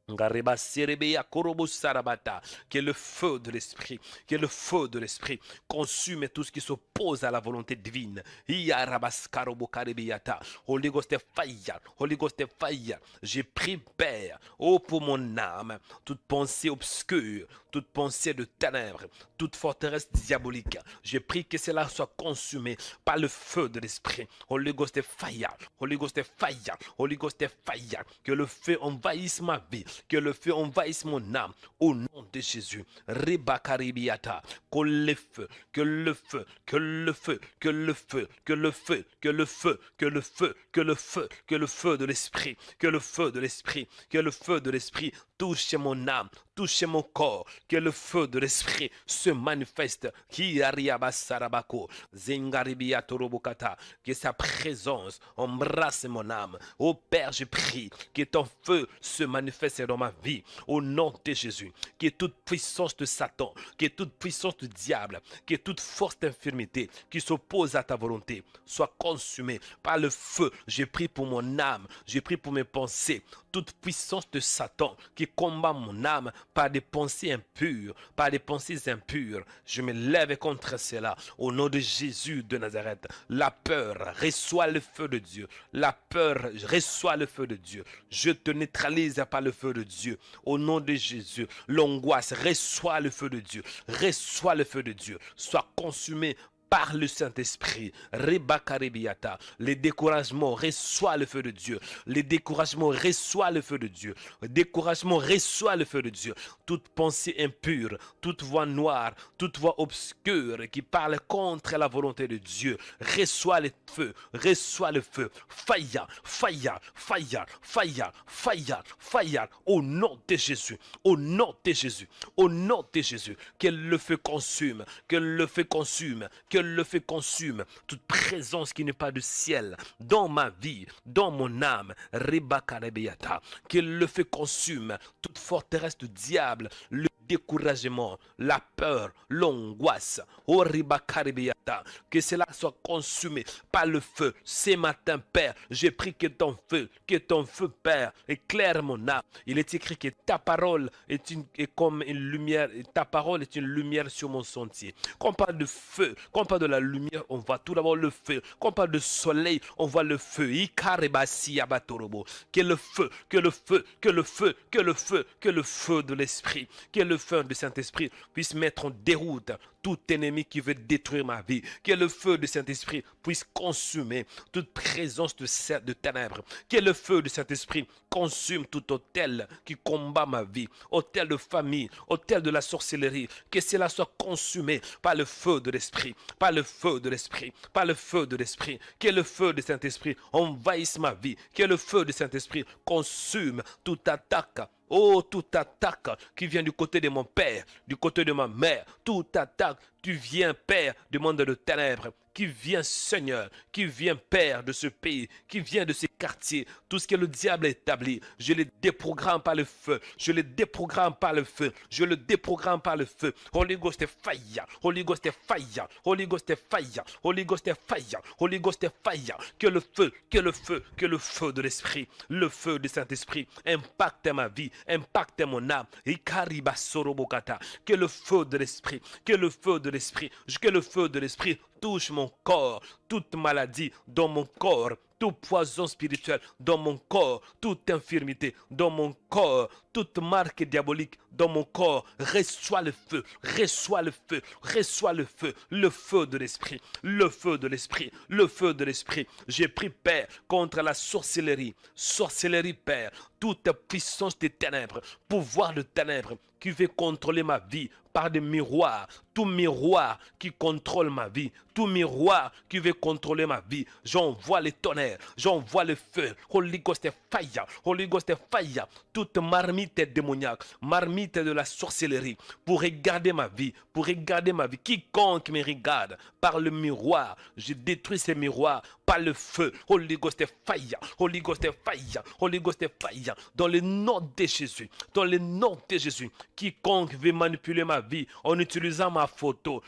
Ngareba serebeya korobo sarabata. Que le feu de l'esprit, que le feu de l'esprit consume tout ce qui s'oppose à la volonté divine. Iya rabas karobo karebeyata. Holy Ghost est fire, Holy Ghost est fire. J'ai pris, Père, oh pour mon âme, toute pensée obscure, toute pensée de ténèbres, toute forteresse diabolique. J'ai pris que cela soit consumé par le feu de l'esprit. Holy Ghost est fire, Holy Ghost est fire, Holy Ghost est fire. Que le feu envahisse ma vie, que le feu envahisse mon âme, au nom de Jésus. Rebakaribiata, que le feu, que le feu, que le feu, que le feu, que le feu, que le feu, que le feu, que le feu, que le feu de l'esprit, que le feu de l'esprit, que le feu de l'esprit touche mon âme, touche mon corps, que le feu de l'esprit se manifeste, que sa présence embrasse mon âme. Ô Père, je prie que ton feu se manifeste dans ma vie, au nom de Jésus, que toute puissance de Satan, que toute puissance du diable, que toute force d'infirmité qui s'oppose à ta volonté soit consumée par le feu. Je prie pour mon âme, je prie pour mes pensées, toute puissance de Satan qui combat mon âme par des pensées impures, par des pensées impures. Je me lève contre cela au nom de Jésus de Nazareth. La peur, reçoit le feu de Dieu. La peur, reçoit le feu de Dieu. Je te neutralise par le feu de Dieu. Au nom de Jésus, l'angoisse, reçoit le feu de Dieu. Reçoit le feu de Dieu. Sois consumé par le Saint-Esprit. Rebakarebiata. Les découragements, reçoit le feu de Dieu. Les découragements, reçoit le feu de Dieu. Le découragement, reçoit le feu de Dieu. Toute pensée impure, toute voix noire, toute voix obscure qui parle contre la volonté de Dieu, reçoit le feu, reçoit le feu. Fire, fire, fire, fire, fire, fire. Au nom de Jésus, au nom de Jésus, au nom de Jésus. Que le feu consume, que le feu consume, que le feu consume toute présence qui n'est pas du ciel dans ma vie, dans mon âme. Rebakarebiata. Que le feu consume toute forteresse du diable, le découragement, la peur, l'angoisse. Oh, Rebakarebiata. Que cela soit consumé par le feu. Ce matin, Père, j'ai pris que ton feu, Père, éclaire mon âme. Il est écrit que ta parole est comme une lumière, ta parole est une lumière sur mon sentier. Quand on parle de feu, quand on parle de la lumière, on voit tout d'abord le feu. Quand on parle de soleil, on voit le feu. Que le feu, que le feu, que le feu, que le feu, que le feu de l'esprit, que le feu du Saint-Esprit puisse mettre en déroute tout ennemi qui veut détruire ma vie. Que le feu du Saint-Esprit puisse consumer toute présence de ténèbres. Que le feu du Saint-Esprit consume tout autel qui combat ma vie. Autel de famille, autel de la sorcellerie. Que cela soit consumé par le feu de l'Esprit. Par le feu de l'Esprit. Par le feu de l'Esprit. Que le feu du Saint-Esprit envahisse ma vie. Que le feu du Saint-Esprit consume toute attaque. Oh, toute attaque qui vient du côté de mon père, du côté de ma mère, toute attaque qui vient, Père, du monde de ténèbres, qui vient, Seigneur, qui vient, Père, de ce pays, qui vient de ces quartiers, tout ce que le diable a établi, je les déprogramme par le feu, je les déprogramme par le feu, je le déprogramme par le feu. Holy Ghost est fire, Holy Ghost est fire, Holy Ghost est fire, Holy Ghost est fire, Holy Ghost est fire. Que le feu, que le feu, que le feu de l'Esprit, le feu du Saint-Esprit impacte ma vie, impacte mon âme. Que le feu de l'Esprit, que le feu de l'Esprit, que le feu de l'Esprit touche mon corps, toute maladie dans mon corps, tout poison spirituel dans mon corps, toute infirmité dans mon corps, toute marque diabolique dans mon corps. Reçois le feu, reçois le feu, reçois le feu de l'Esprit, le feu de l'Esprit, le feu de l'Esprit. J'ai pris, Père, contre la sorcellerie, Père, toute puissance des ténèbres, pouvoir de ténèbres qui veut contrôler ma vie par des miroirs, tout miroir qui contrôle ma vie, tout miroir qui veut contrôler ma vie, j'envoie les tonnerres, j'envoie le feu. Holy Ghost est fire, Holy Ghost est fire. Toute marmite démoniaque, marmite de la sorcellerie, pour regarder ma vie, quiconque me regarde par le miroir, je détruis ces miroirs par le feu. Holy Ghost fire, Holy Ghost fire, Holy Ghost fire, dans le nom de Jésus, dans le nom de Jésus. Quiconque veut manipuler ma vie en utilisant ma photo,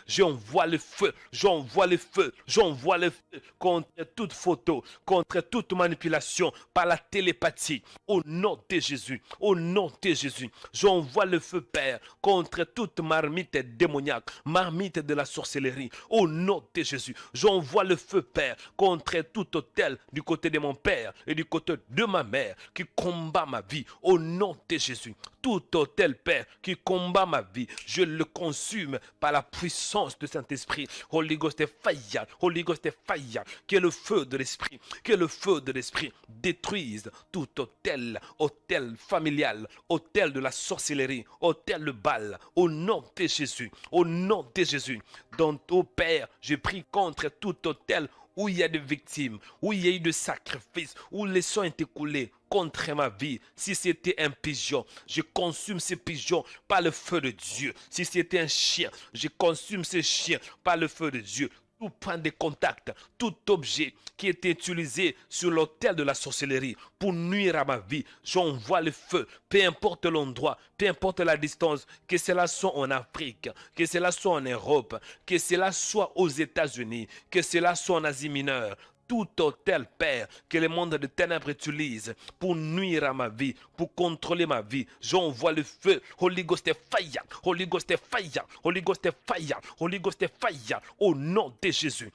j'envoie le feu, j'envoie le feu, j'envoie le feu contre toute photo, contre toute manipulation par la télépathie, au nom de Jésus, au nom de Jésus. J'envoie le feu, Père, contre toute marmite démoniaque, marmite de la sorcellerie, au nom de Jésus. J'envoie le feu, Père, contre tout autel du côté de mon père et du côté de ma mère qui combat ma vie, au nom de Jésus. Tout autel, Père, qui combat ma vie, je le consume par la puissance du Saint-Esprit. Holy Ghost fire, Holy Ghost fire, que le feu de l'Esprit, que le feu de l'Esprit détruise tout autel, autel familial, autel de la sorcellerie, autel de Baal, au nom de Jésus, au nom de Jésus. Dans ton Père, je prie contre tout autel où il y a des victimes, où il y a eu des sacrifices, où les sangs ont été coulés contre ma vie. Si c'était un pigeon, je consume ce pigeon par le feu de Dieu. Si c'était un chien, je consume ce chien par le feu de Dieu. Tout point de contact, tout objet qui est utilisé sur l'autel de la sorcellerie pour nuire à ma vie, j'envoie le feu, peu importe l'endroit, peu importe la distance, que cela soit en Afrique, que cela soit en Europe, que cela soit aux États-Unis, que cela soit en Asie mineure. Tout autel, Père, que le monde de ténèbres utilise pour nuire à ma vie, pour contrôler ma vie, j'envoie le feu. Holy Ghost fire, Holy Ghost fire, Holy Ghost fire, Holy Ghost fire, au nom de Jésus.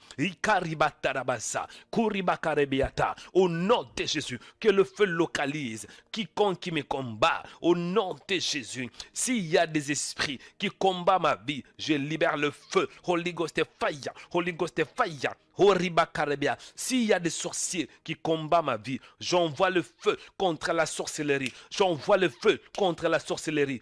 Au nom de Jésus, que le feu localise quiconque qui me combat, au nom de Jésus. S'il y a des esprits qui combattent ma vie, je libère le feu. Holy Ghost fire, Holy Ghost fire. S'il y a des sorciers qui combattent ma vie, j'envoie le feu contre la sorcellerie. J'envoie le feu contre la sorcellerie.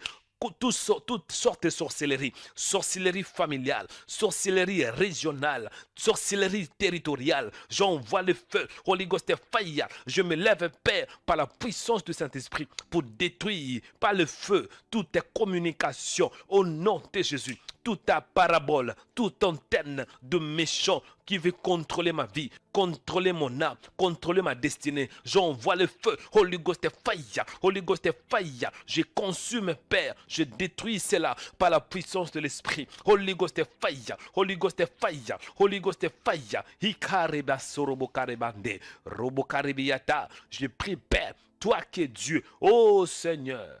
Toutes sortes de sorcellerie, sorcellerie familiale, sorcellerie régionale, sorcellerie territoriale, j'envoie le feu, Holy Ghost fire, je me lève, Père, par la puissance du Saint-Esprit pour détruire par le feu toute communication au nom de Jésus. Toute parabole, toute antenne de méchants qui veut contrôler ma vie, contrôler mon âme, contrôler ma destinée. J'envoie le feu, Holy Ghost fire, Holy Ghost fire. Je consume, Père, je détruis cela par la puissance de l'Esprit. Holy Ghost fire, Holy Ghost fire, Holy Ghost fire. Hikareba sorobokarebande, robokarebiata. Je prie, Père, toi qui es Dieu, ô Seigneur.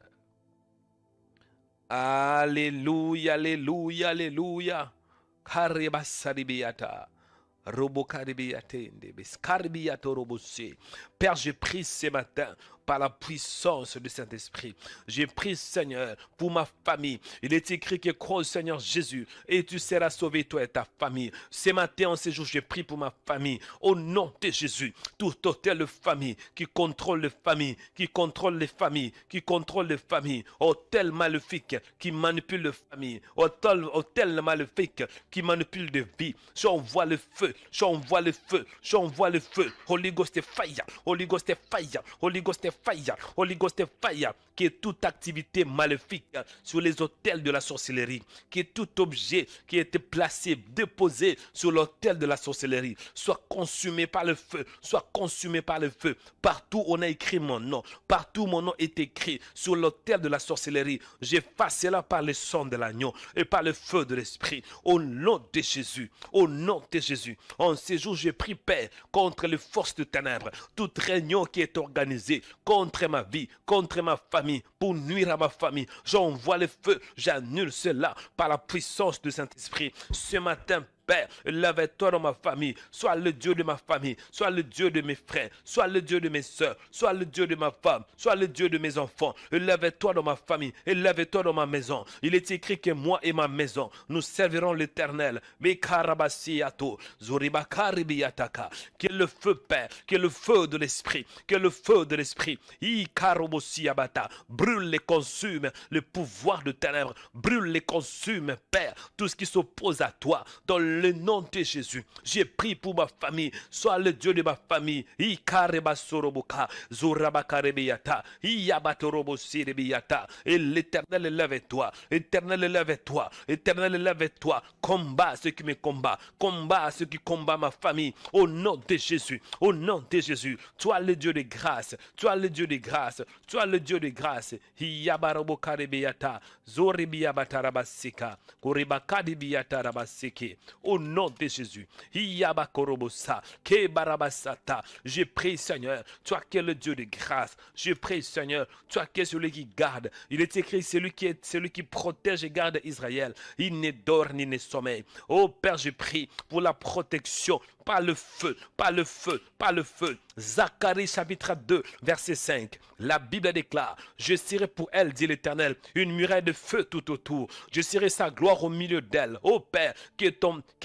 Alléluia, alléluia, alléluia. Karebasaribiata. Père, je prie ce matin par la puissance du Saint-Esprit. Je prie, Seigneur, pour ma famille. Il est écrit que crois au Seigneur Jésus et tu seras sauvé, toi et ta famille. Ce matin, en ce jour, je prie pour ma famille. Au nom de Jésus, tout autel de famille qui contrôle les familles, qui contrôle les familles, qui contrôle les familles, autel maléfique qui manipule les familles, autel maléfique qui manipule des vies. J'envoie le feu, j'envoie le feu, j'envoie le feu. Holy Ghost fire, Holy Ghost fire, Holy Ghost fire, Holy Ghost fire, qui est toute activité maléfique sur les autels de la sorcellerie, qui est tout objet qui a été placé, déposé sur l'autel de la sorcellerie, soit consumé par le feu, soit consumé par le feu. Partout on a écrit mon nom, partout mon nom est écrit sur l'autel de la sorcellerie, j'efface cela par le sang de l'agneau et par le feu de l'Esprit, au nom de Jésus, au nom de Jésus. En ces jours, je prie, Père, contre les forces de ténèbres, toute réunion qui est organisée contre ma vie, contre ma famille, pour nuire à ma famille. J'envoie le feu, j'annule cela par la puissance du Saint-Esprit. Ce matin, Père, lève-toi dans ma famille, sois le Dieu de ma famille, sois le Dieu de mes frères, sois le Dieu de mes soeurs, sois le Dieu de ma femme, sois le Dieu de mes enfants. Lève-toi dans ma famille, et lève-toi dans ma maison. Il est écrit que moi et ma maison, nous servirons l'Éternel. Que le feu, Père, que le feu de l'Esprit, que le feu de l'Esprit, brûle les consume, le pouvoir de ténèbres, brûle les consume, Père, tout ce qui s'oppose à toi, dans le nom de Jésus. J'ai prié pour ma famille. Sois le Dieu de ma famille. Et l'Éternel élève-toi. Éternel élève-toi. Éternel élève-toi. Combat ceux qui me combattent. Combat ceux qui combattent ma famille. Au nom de Jésus. Au nom de Jésus. Toi le Dieu de grâce. Toi le Dieu de grâce. Toi le Dieu de grâce. Au nom de Jésus. Je prie, Seigneur, toi qui es le Dieu de grâce. Je prie, Seigneur, toi qui es celui qui garde. Il est écrit, celui qui protège et garde Israël. Il ne dort ni ne sommeille. Oh Père, je prie pour la protection. Par le feu, par le feu, par le feu. Zacharie chapitre 2, verset 5. La Bible déclare, je serai pour elle, dit l'Éternel, une muraille de feu tout autour. Je serai sa gloire au milieu d'elle. Ô Père, que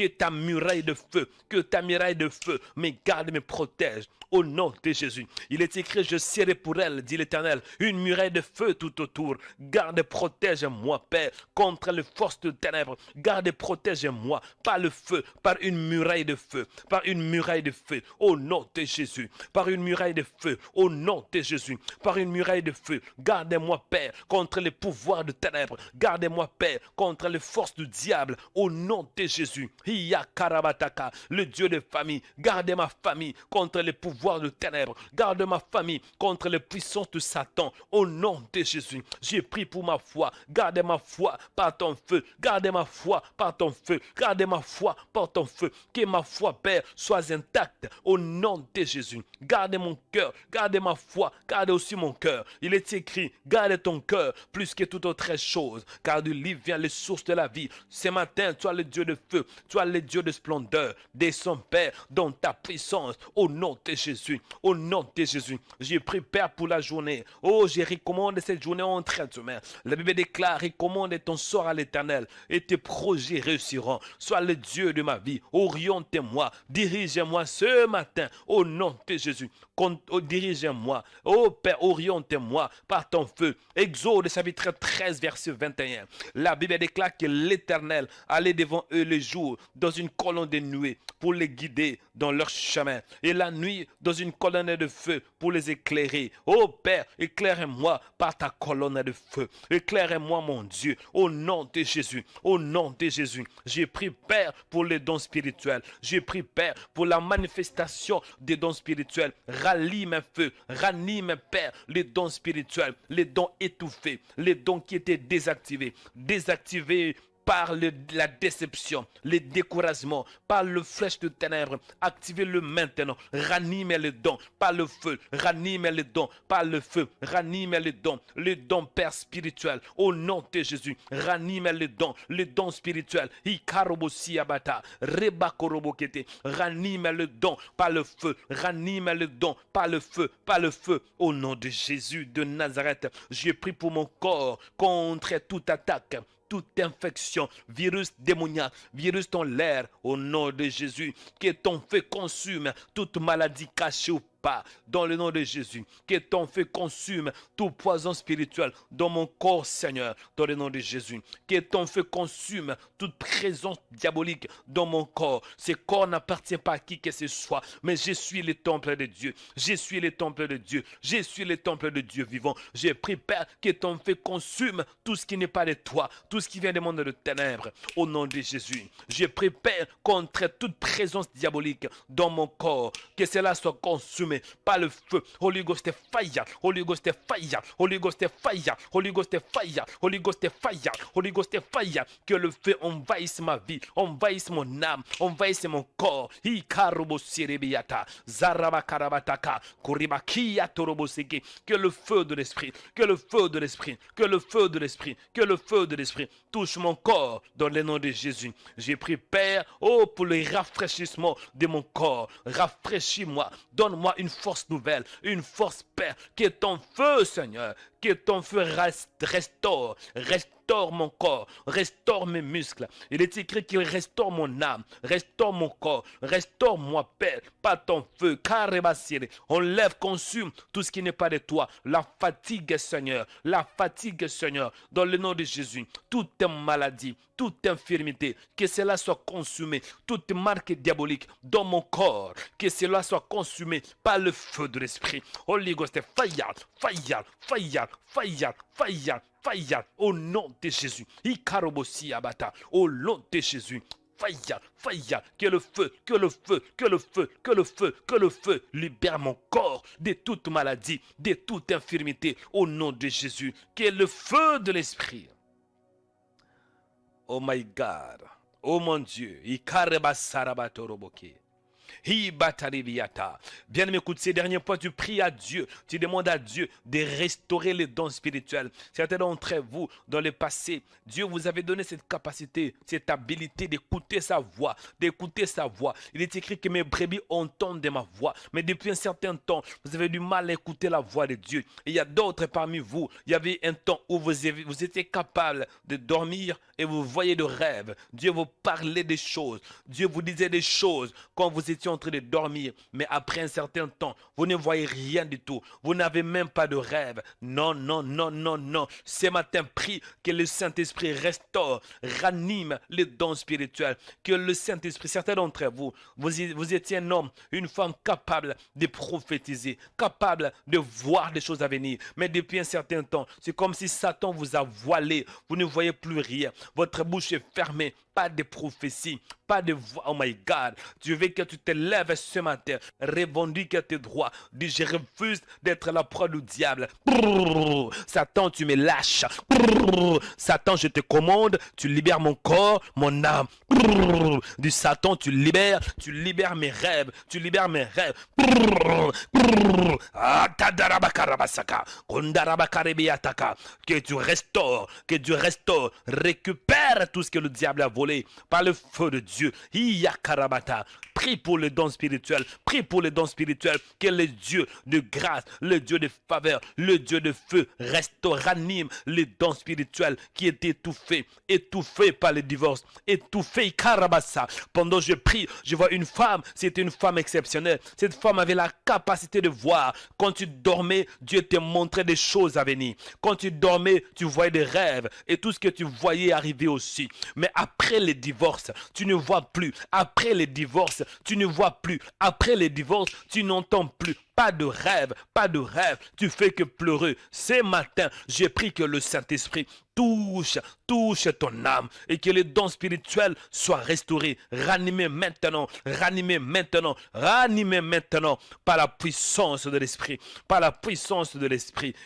ta muraille de feu, que ta muraille de feu me garde, me protège. Au nom de Jésus. Il est écrit, je serai pour elle, dit l'Éternel, une muraille de feu tout autour. Garde et protège-moi, Père, contre les forces de ténèbres. Garde et protège-moi par le feu, par une muraille de feu, par une muraille de feu, au nom de Jésus. Par une muraille de feu, au nom de Jésus. Par une muraille de feu, gardez-moi, Père, contre les pouvoirs de ténèbres. Gardez-moi, Père, contre les forces du diable, au nom de Jésus. Hiya Karabataka, le Dieu de famille. Gardez ma famille contre les pouvoirs de ténèbres. Garde ma famille contre les puissances de Satan. Au nom de Jésus, j'ai pris pour ma foi. Gardez ma foi par ton feu. Gardez ma foi par ton feu. Gardez ma foi par ton feu. Que ma foi, Père, soit intacte. Au nom de Jésus. Gardez mon cœur. Gardez ma foi. Gardez aussi mon cœur. Il est écrit, garde ton cœur plus que toute autre chose. Car du livre vient les sources de la vie. Ce matin, tu es le Dieu de feu. Tu es le Dieu de splendeur. Descends, Père, dans ta puissance. Au nom de Jésus. Au nom de Jésus, j'ai pris, Père, pour la journée. Oh, je recommande cette journée entre tes mains. La Bible déclare, recommande ton sort à l'Éternel et tes projets réussiront. Sois le Dieu de ma vie. Oriente-moi, dirige-moi ce matin. Au nom de Jésus, dirige-moi. Oh Père, oriente-moi par ton feu. Exode chapitre 13, verset 21. La Bible déclare que l'Éternel allait devant eux le jour dans une colonne de nuée pour les guider dans leur chemin. Et la nuit dans une colonne de feu pour les éclairer. Oh Père, éclaire-moi par ta colonne de feu. Éclaire-moi, mon Dieu, au nom de Jésus. Au nom de Jésus. J'ai pris, Père, pour les dons spirituels. J'ai pris, Père, pour la manifestation des dons spirituels. Rallume, feu, ranime, Père, les dons spirituels, les dons étouffés, les dons qui étaient désactivés par la déception, le découragement, par le flèche de ténèbres. Activez-le maintenant. Ranime les dons par le feu. Ranime les dons par le feu. Ranime les dons, Père spirituel. Au nom de Jésus, ranime les dons spirituels. Ikarobosi-abata, rebakorobokete. Ranime les dons par le feu. Ranime les dons par le feu. Par le feu. Au nom de Jésus de Nazareth, j'ai pris pour mon corps contre toute attaque, toute infection, virus démoniaque, virus dans l'air, au nom de Jésus, que ton feu consume toute maladie cachée ou pas, dans le nom de Jésus, que ton feu consume tout poison spirituel dans mon corps, Seigneur, dans le nom de Jésus, que ton feu consume toute présence diabolique dans mon corps. Ce corps n'appartient pas à qui que ce soit, mais je suis le temple de Dieu, je suis le temple de Dieu, je suis le temple de Dieu vivant. J'ai pris, Père, que ton feu consume tout ce qui n'est pas de toi, tout ce qui vient du monde de ténèbres, au nom de Jésus. J'ai pris, Père, contre toute présence diabolique dans mon corps, que cela soit consumé par le feu. Holy Ghost est fire, Holy Ghost est fire, Holy Ghost est fire, Holy Ghost est fire, Holy Ghost est fire, Holy Ghost est fire. Que le feu envahisse ma vie, envahisse mon âme, envahisse mon corps. Ikarobo-sirebiata, Zarabakarabataka, Kuribakia-toroboseke. Que le feu de l'esprit, que le feu de l'esprit, que le feu de l'esprit, que le feu de l'esprit touche mon corps dans le nom de Jésus. J'ai pris, Père, oh, pour le rafraîchissement de mon corps. Rafraîchis-moi, donne-moi une force nouvelle, une force, Père, que ton feu, Seigneur, Que ton feu restaure mon corps, restaure mes muscles. Il est écrit qu'il restaure mon âme, restaure mon corps, restaure-moi, Père, par ton feu. Enlève, consume tout ce qui n'est pas de toi. La fatigue, Seigneur, dans le nom de Jésus. Toute maladie, toute infirmité, que cela soit consumé. Toute marque diabolique dans mon corps, que cela soit consumé par le feu de l'Esprit. Holy Ghost, fire, au nom de Jésus. Ikarobosi abata, au nom de Jésus. Fire, que le feu libère mon corps de toute maladie, de toute infirmité, au nom de Jésus. Que le feu de l'Esprit. Oh my God, oh mon Dieu, Ikarebasarabatoroboke. Bien-aimé, écoute, ces derniers points, tu pries à Dieu, tu demandes à Dieu de restaurer les dons spirituels. Certains d'entre vous, dans le passé, Dieu vous avait donné cette capacité, cette habilité d'écouter sa voix, Il est écrit que mes brebis entendent ma voix, mais depuis un certain temps, vous avez du mal à écouter la voix de Dieu. Et il y a d'autres parmi vous, il y avait un temps où vous étiez capable de dormir et vous voyez de rêves. Dieu vous parlait des choses, Dieu vous disait des choses quand vous étiez en train de dormir, mais après un certain temps, vous ne voyez rien du tout. Vous n'avez même pas de rêve. Non. Ce matin, prie que le Saint-Esprit restaure, ranime les dons spirituels. Que le Saint-Esprit, certains d'entre vous, vous étiez un homme, une femme capable de prophétiser, capable de voir des choses à venir. Mais depuis un certain temps, c'est comme si Satan vous a voilé. Vous ne voyez plus rien. Votre bouche est fermée. Pas de prophétie, pas de voix. Oh my God, tu veux que tu te lèves ce matin, revendique tes droits, dis je refuse d'être la proie du diable. Satan, tu me lâches. Satan, je te commande, tu libères mon corps, mon âme. Du Satan, tu libères mes rêves, Que tu restaures, récupère tout ce que le diable a volé par le feu de Dieu. Prie pour les dons spirituels. Que le Dieu de grâce, le Dieu de faveur, le Dieu de feu restaure, ranime les dons spirituels qui étaient étouffés par le divorce, étouffés. Pendant que je prie, je vois une femme, c'était une femme exceptionnelle. Cette femme avait la capacité de voir. Quand tu dormais, Dieu te montrait des choses à venir. Quand tu dormais, tu voyais des rêves et tout ce que tu voyais arriver aussi. Mais après les divorces, tu ne vois plus. Après les divorces, tu ne vois plus. Après les divorces, tu n'entends plus. Pas de rêve. Tu fais que pleurer. Ce matin, j'ai pris que le Saint-Esprit touche ton âme et que les dons spirituels soient restaurés, ranimés maintenant par la puissance de l'Esprit,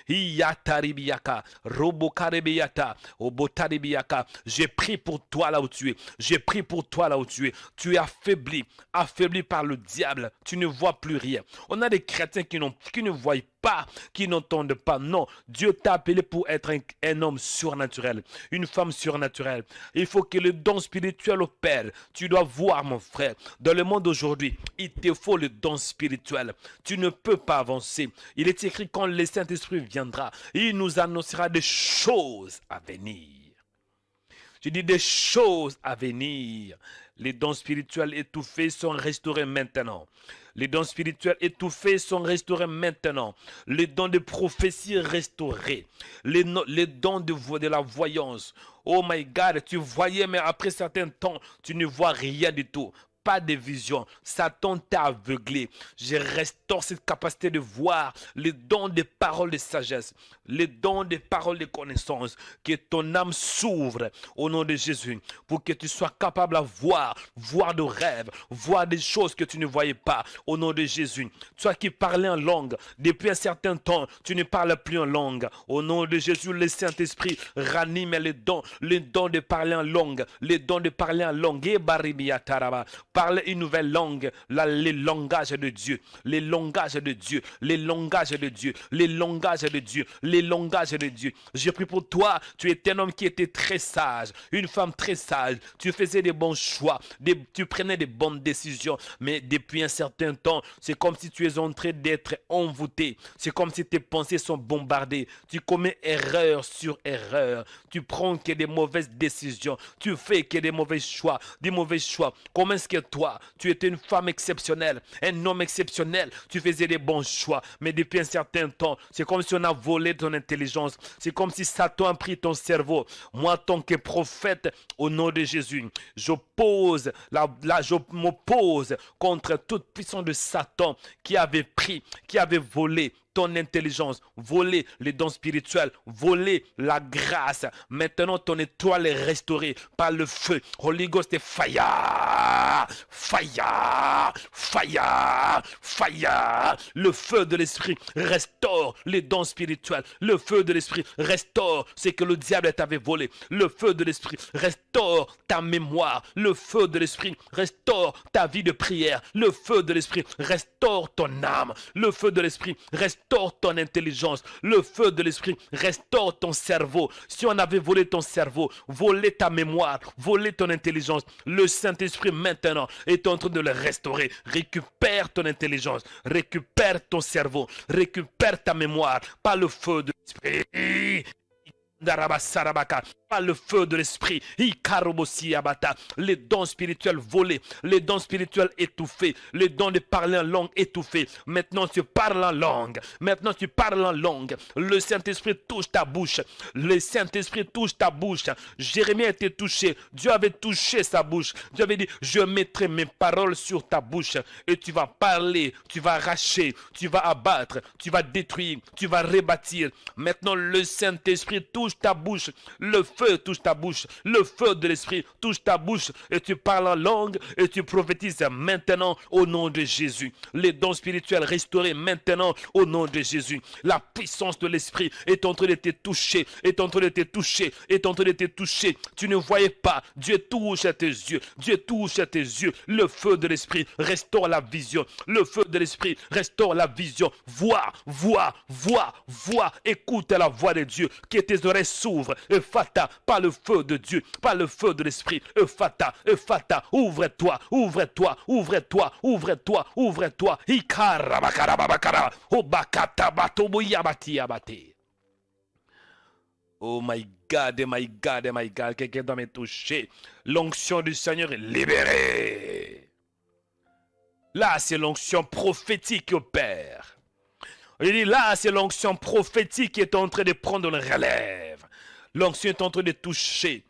Iyataribiaka, Robokarebiata, Obotaribiaka. J'ai pris pour toi là où tu es. Tu es affaibli par le diable. Tu ne vois plus rien. On a des chrétiens qui ne voient pas, qui n'entendent pas. Non, Dieu t'a appelé pour être un homme surnaturel, une femme surnaturelle. Il faut que le don spirituel opère. Tu dois voir, mon frère, dans le monde d'aujourd'hui, il te faut le don spirituel. Tu ne peux pas avancer. Il est écrit quand le Saint-Esprit viendra, il nous annoncera des choses à venir. Je dis des choses à venir. Les dons spirituels étouffés sont restaurés maintenant. Les dons spirituels étouffés sont restaurés maintenant. Les dons de prophétie restaurés. Les dons de la voyance. Oh my God, tu voyais, mais après certains temps, tu ne vois rien du tout. Pas de vision. Satan t'a aveuglé. Je restaure cette capacité de voir les dons des paroles de sagesse, les dons des paroles de connaissance. Que ton âme s'ouvre au nom de Jésus pour que tu sois capable à voir de rêves, voir des choses que tu ne voyais pas au nom de Jésus. Toi qui parlais en langue, depuis un certain temps, tu ne parles plus en langue. Au nom de Jésus, le Saint-Esprit ranime les dons de parler en langue, les dons de parler en langue. parler une nouvelle langue, les langages de Dieu, les langages de Dieu, les langages de Dieu, les langages de Dieu, les langages de Dieu. Je prie pour toi, tu es un homme qui était très sage, une femme très sage, tu faisais des bons choix, tu prenais des bonnes décisions, mais depuis un certain temps, c'est comme si tu es en train d'être envoûté, c'est comme si tes pensées sont bombardées, tu commets erreur sur erreur, tu prends que des mauvaises décisions, tu fais que des mauvais choix, Comment est-ce que toi, tu étais une femme exceptionnelle, un homme exceptionnel, tu faisais des bons choix, mais depuis un certain temps, c'est comme si on a volé ton intelligence, c'est comme si Satan a pris ton cerveau. Moi, en tant que prophète, au nom de Jésus, je m'oppose contre toute puissance de Satan qui avait volé ton intelligence, volé les dons spirituels, volé la grâce. Maintenant, ton étoile est restaurée par le feu. Holy Ghost est fire, fire, fire, fire. Le feu de l'esprit restaure les dons spirituels. Le feu de l'esprit restaure ce que le diable t'avait volé. Le feu de l'esprit restaure ta mémoire. Le feu de l'esprit restaure ta vie de prière. Le feu de l'esprit restaure ton âme. Le feu de l'esprit restaure ton intelligence. Le feu de l'esprit restaure ton cerveau. Si on avait volé ton cerveau, volé ta mémoire, volé ton intelligence, le Saint-Esprit maintenant est en train de le restaurer. Récupère ton intelligence, récupère ton cerveau, récupère ta mémoire par le feu de l'esprit. Par le feu de l'esprit, les dons spirituels volés, les dons spirituels étouffés, les dons de parler en langue étouffés. Maintenant tu parles en langue, maintenant tu parles en langue. Le Saint-Esprit touche ta bouche, le Saint-Esprit touche ta bouche. Jérémie a été touché, Dieu avait touché sa bouche. Dieu avait dit, je mettrai mes paroles sur ta bouche et tu vas parler, tu vas arracher, tu vas abattre, tu vas détruire, tu vas rebâtir. Maintenant le Saint-Esprit touche ta bouche, le feu touche ta bouche, le feu de l'esprit touche ta bouche et tu parles en langue et tu prophétises maintenant au nom de Jésus. Les dons spirituels restaurés maintenant au nom de Jésus. La puissance de l'esprit est en train de te toucher, est en train de te toucher, est en train de te toucher. Tu ne voyais pas, Dieu touche tes yeux, Dieu touche tes yeux. Le feu de l'esprit restaure la vision, le feu de l'esprit restaure la vision. Vois, écoute la voix de Dieu, que tes oreilles s'ouvrent, Ephata, par le feu de Dieu, par le feu de l'esprit, Ephata, ouvre-toi, ouvre-toi, ouvre-toi, ouvre-toi, ouvre-toi, Ikarabakara, Obakata Batoboyabati Abate. Oh my God, my God, my God, quelqu'un doit me toucher. L'onction du Seigneur est libérée. Là, c'est l'onction prophétique qui opère. Il dit là, c'est l'onction prophétique qui est en train de prendre le relève. L'onction est en train de toucher.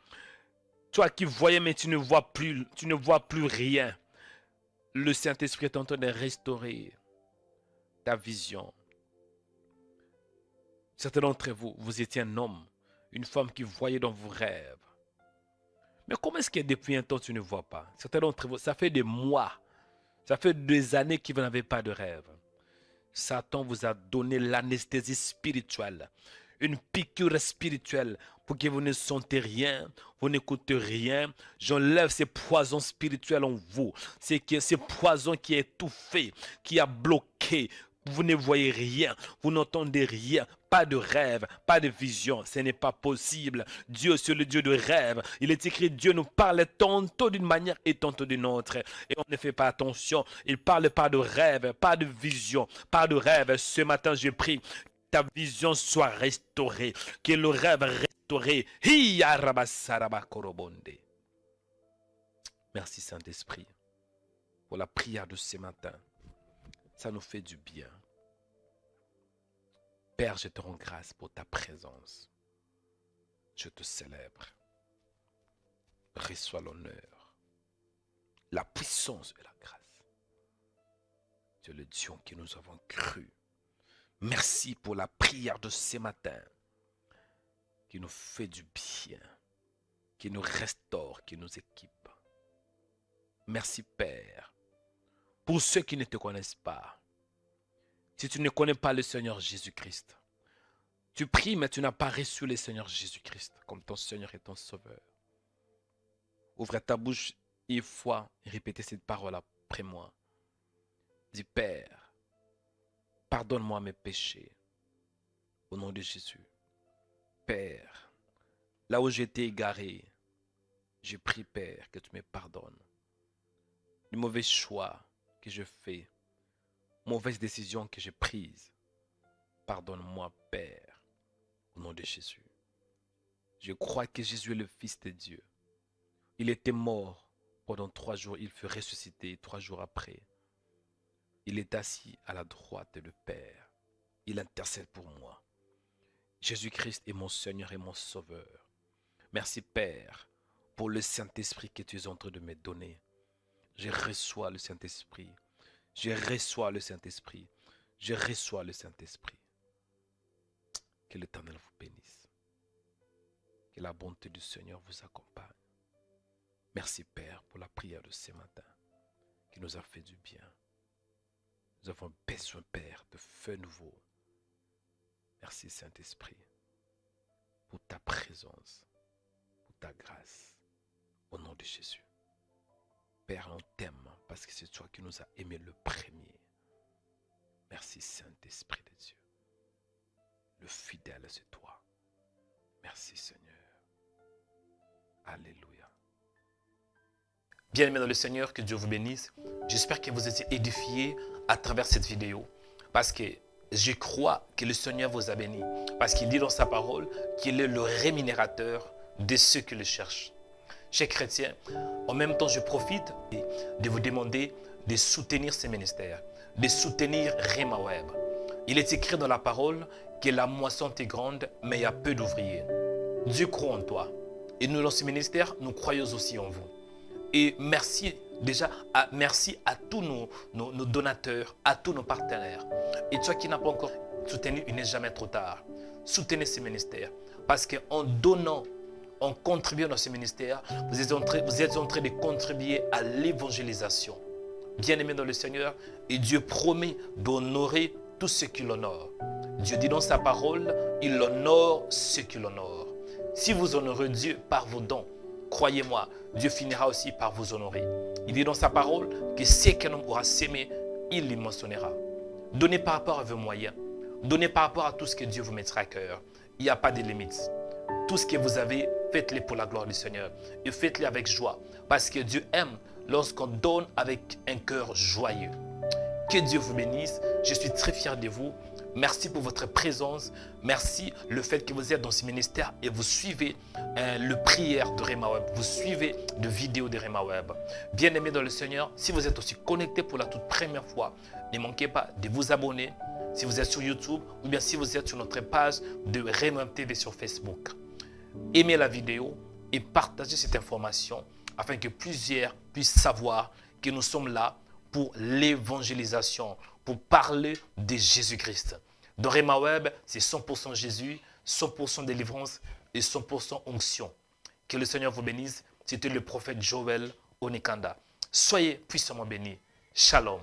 Toi qui voyais, mais tu ne vois plus rien. Le Saint-Esprit est en train de restaurer ta vision. Certains d'entre vous, vous étiez un homme, une femme qui voyait dans vos rêves. Mais comment est-ce que depuis un temps tu ne vois pas? Certains d'entre vous, ça fait des mois, ça fait des années que vous n'avez pas de rêve. Satan vous a donné l'anesthésie spirituelle, une piqûre spirituelle pour que vous ne sentez rien, vous n'écoutez rien. J'enlève ces poisons spirituels en vous. C'est ces poisons qui est étouffé, qui a bloqué. Vous ne voyez rien, vous n'entendez rien, pas de rêve, pas de vision, ce n'est pas possible. Dieu, c'est le Dieu de rêve. Il est écrit, Dieu nous parle tantôt d'une manière et tantôt d'une autre. Et on ne fait pas attention, il parle pas de rêve, pas de vision, pas de rêve. Ce matin, je prie, ta vision soit restaurée, que le rêve restauré. Merci Saint-Esprit pour la prière de ce matin. Ça nous fait du bien. Père, je te rends grâce pour ta présence. Je te célèbre. Reçois l'honneur, la puissance et la grâce. Tu es le Dieu en qui nous avons cru. Merci pour la prière de ce matin qui nous fait du bien, qui nous restaure, qui nous équipe. Merci Père. Pour ceux qui ne te connaissent pas, si tu ne connais pas le Seigneur Jésus-Christ, tu pries mais tu n'as pas reçu le Seigneur Jésus-Christ comme ton Seigneur et ton Sauveur. Ouvre ta bouche une fois et répétez cette parole après moi. Dis, Père, pardonne-moi mes péchés. Au nom de Jésus. Père, là où j'étais égaré, je prie, Père, que tu me pardonnes. Les mauvais choix que je fais, mauvaises décisions que j'ai prises, pardonne-moi, Père, au nom de Jésus. Je crois que Jésus est le Fils de Dieu. Il était mort pendant 3 jours, il fut ressuscité 3 jours après. Il est assis à la droite de le Père. Il intercède pour moi. Jésus-Christ est mon Seigneur et mon Sauveur. Merci, Père, pour le Saint-Esprit que tu es en train de me donner. Je reçois le Saint-Esprit. Je reçois le Saint-Esprit. Je reçois le Saint-Esprit. Que l'Éternel vous bénisse. Que la bonté du Seigneur vous accompagne. Merci, Père, pour la prière de ce matin qui nous a fait du bien. Nous avons besoin, Père, de feu nouveau. Merci, Saint-Esprit, pour ta présence, pour ta grâce, au nom de Jésus. Père, on t'aime parce que c'est toi qui nous as aimés le premier. Merci, Saint-Esprit de Dieu. Le fidèle, c'est toi. Merci, Seigneur. Alléluia.
Bien-aimés dans le Seigneur, que Dieu vous bénisse. J'espère que vous êtes édifiés à travers cette vidéo parce que je crois que le Seigneur vous a béni parce qu'il dit dans sa parole qu'il est le rémunérateur de ceux qui le cherchent. Chers chrétiens, en même temps, je profite de vous demander de soutenir ces ministères, de soutenir Rema Web. Il est écrit dans la parole que la moisson est grande, mais il y a peu d'ouvriers. Dieu croit en toi. Et nous, dans ce ministère, nous croyons aussi en vous. Et merci merci à tous nos donateurs, à tous nos partenaires. Et toi qui n'as pas encore soutenu, il n'est jamais trop tard. Soutenez ce ministère. Parce qu'en donnant, en contribuant dans ce ministère, vous êtes en train de contribuer à l'évangélisation. Bien-aimés dans le Seigneur, et Dieu promet d'honorer tous ceux qui l'honorent. Dieu dit dans sa parole, il honore ceux qui l'honorent. Si vous honorez Dieu par vos dons, croyez-moi, Dieu finira aussi par vous honorer. Il dit dans sa parole que ce qu'un homme aura sémé, il les mentionnera. Donnez par rapport à vos moyens. Donnez par rapport à tout ce que Dieu vous mettra à cœur. Il n'y a pas de limites. Tout ce que vous avez, faites-le pour la gloire du Seigneur. Et faites-le avec joie. Parce que Dieu aime lorsqu'on donne avec un cœur joyeux. Que Dieu vous bénisse. Je suis très fier de vous. Merci pour votre présence. Merci le fait que vous êtes dans ce ministère et vous suivez le prière de Rema Web. Vous suivez les vidéos de Rema Web. Bien-aimés dans le Seigneur, si vous êtes aussi connecté pour la toute première fois, ne manquez pas de vous abonner si vous êtes sur YouTube ou bien si vous êtes sur notre page de Rema Web TV sur Facebook. Aimez la vidéo et partagez cette information afin que plusieurs puissent savoir que nous sommes là pour l'évangélisation, pour parler de Jésus-Christ. Dans Rema Web, c'est 100% Jésus, 100% délivrance et 100% onction. Que le Seigneur vous bénisse. C'était le prophète Joël Onekanda. Soyez puissamment bénis. Shalom.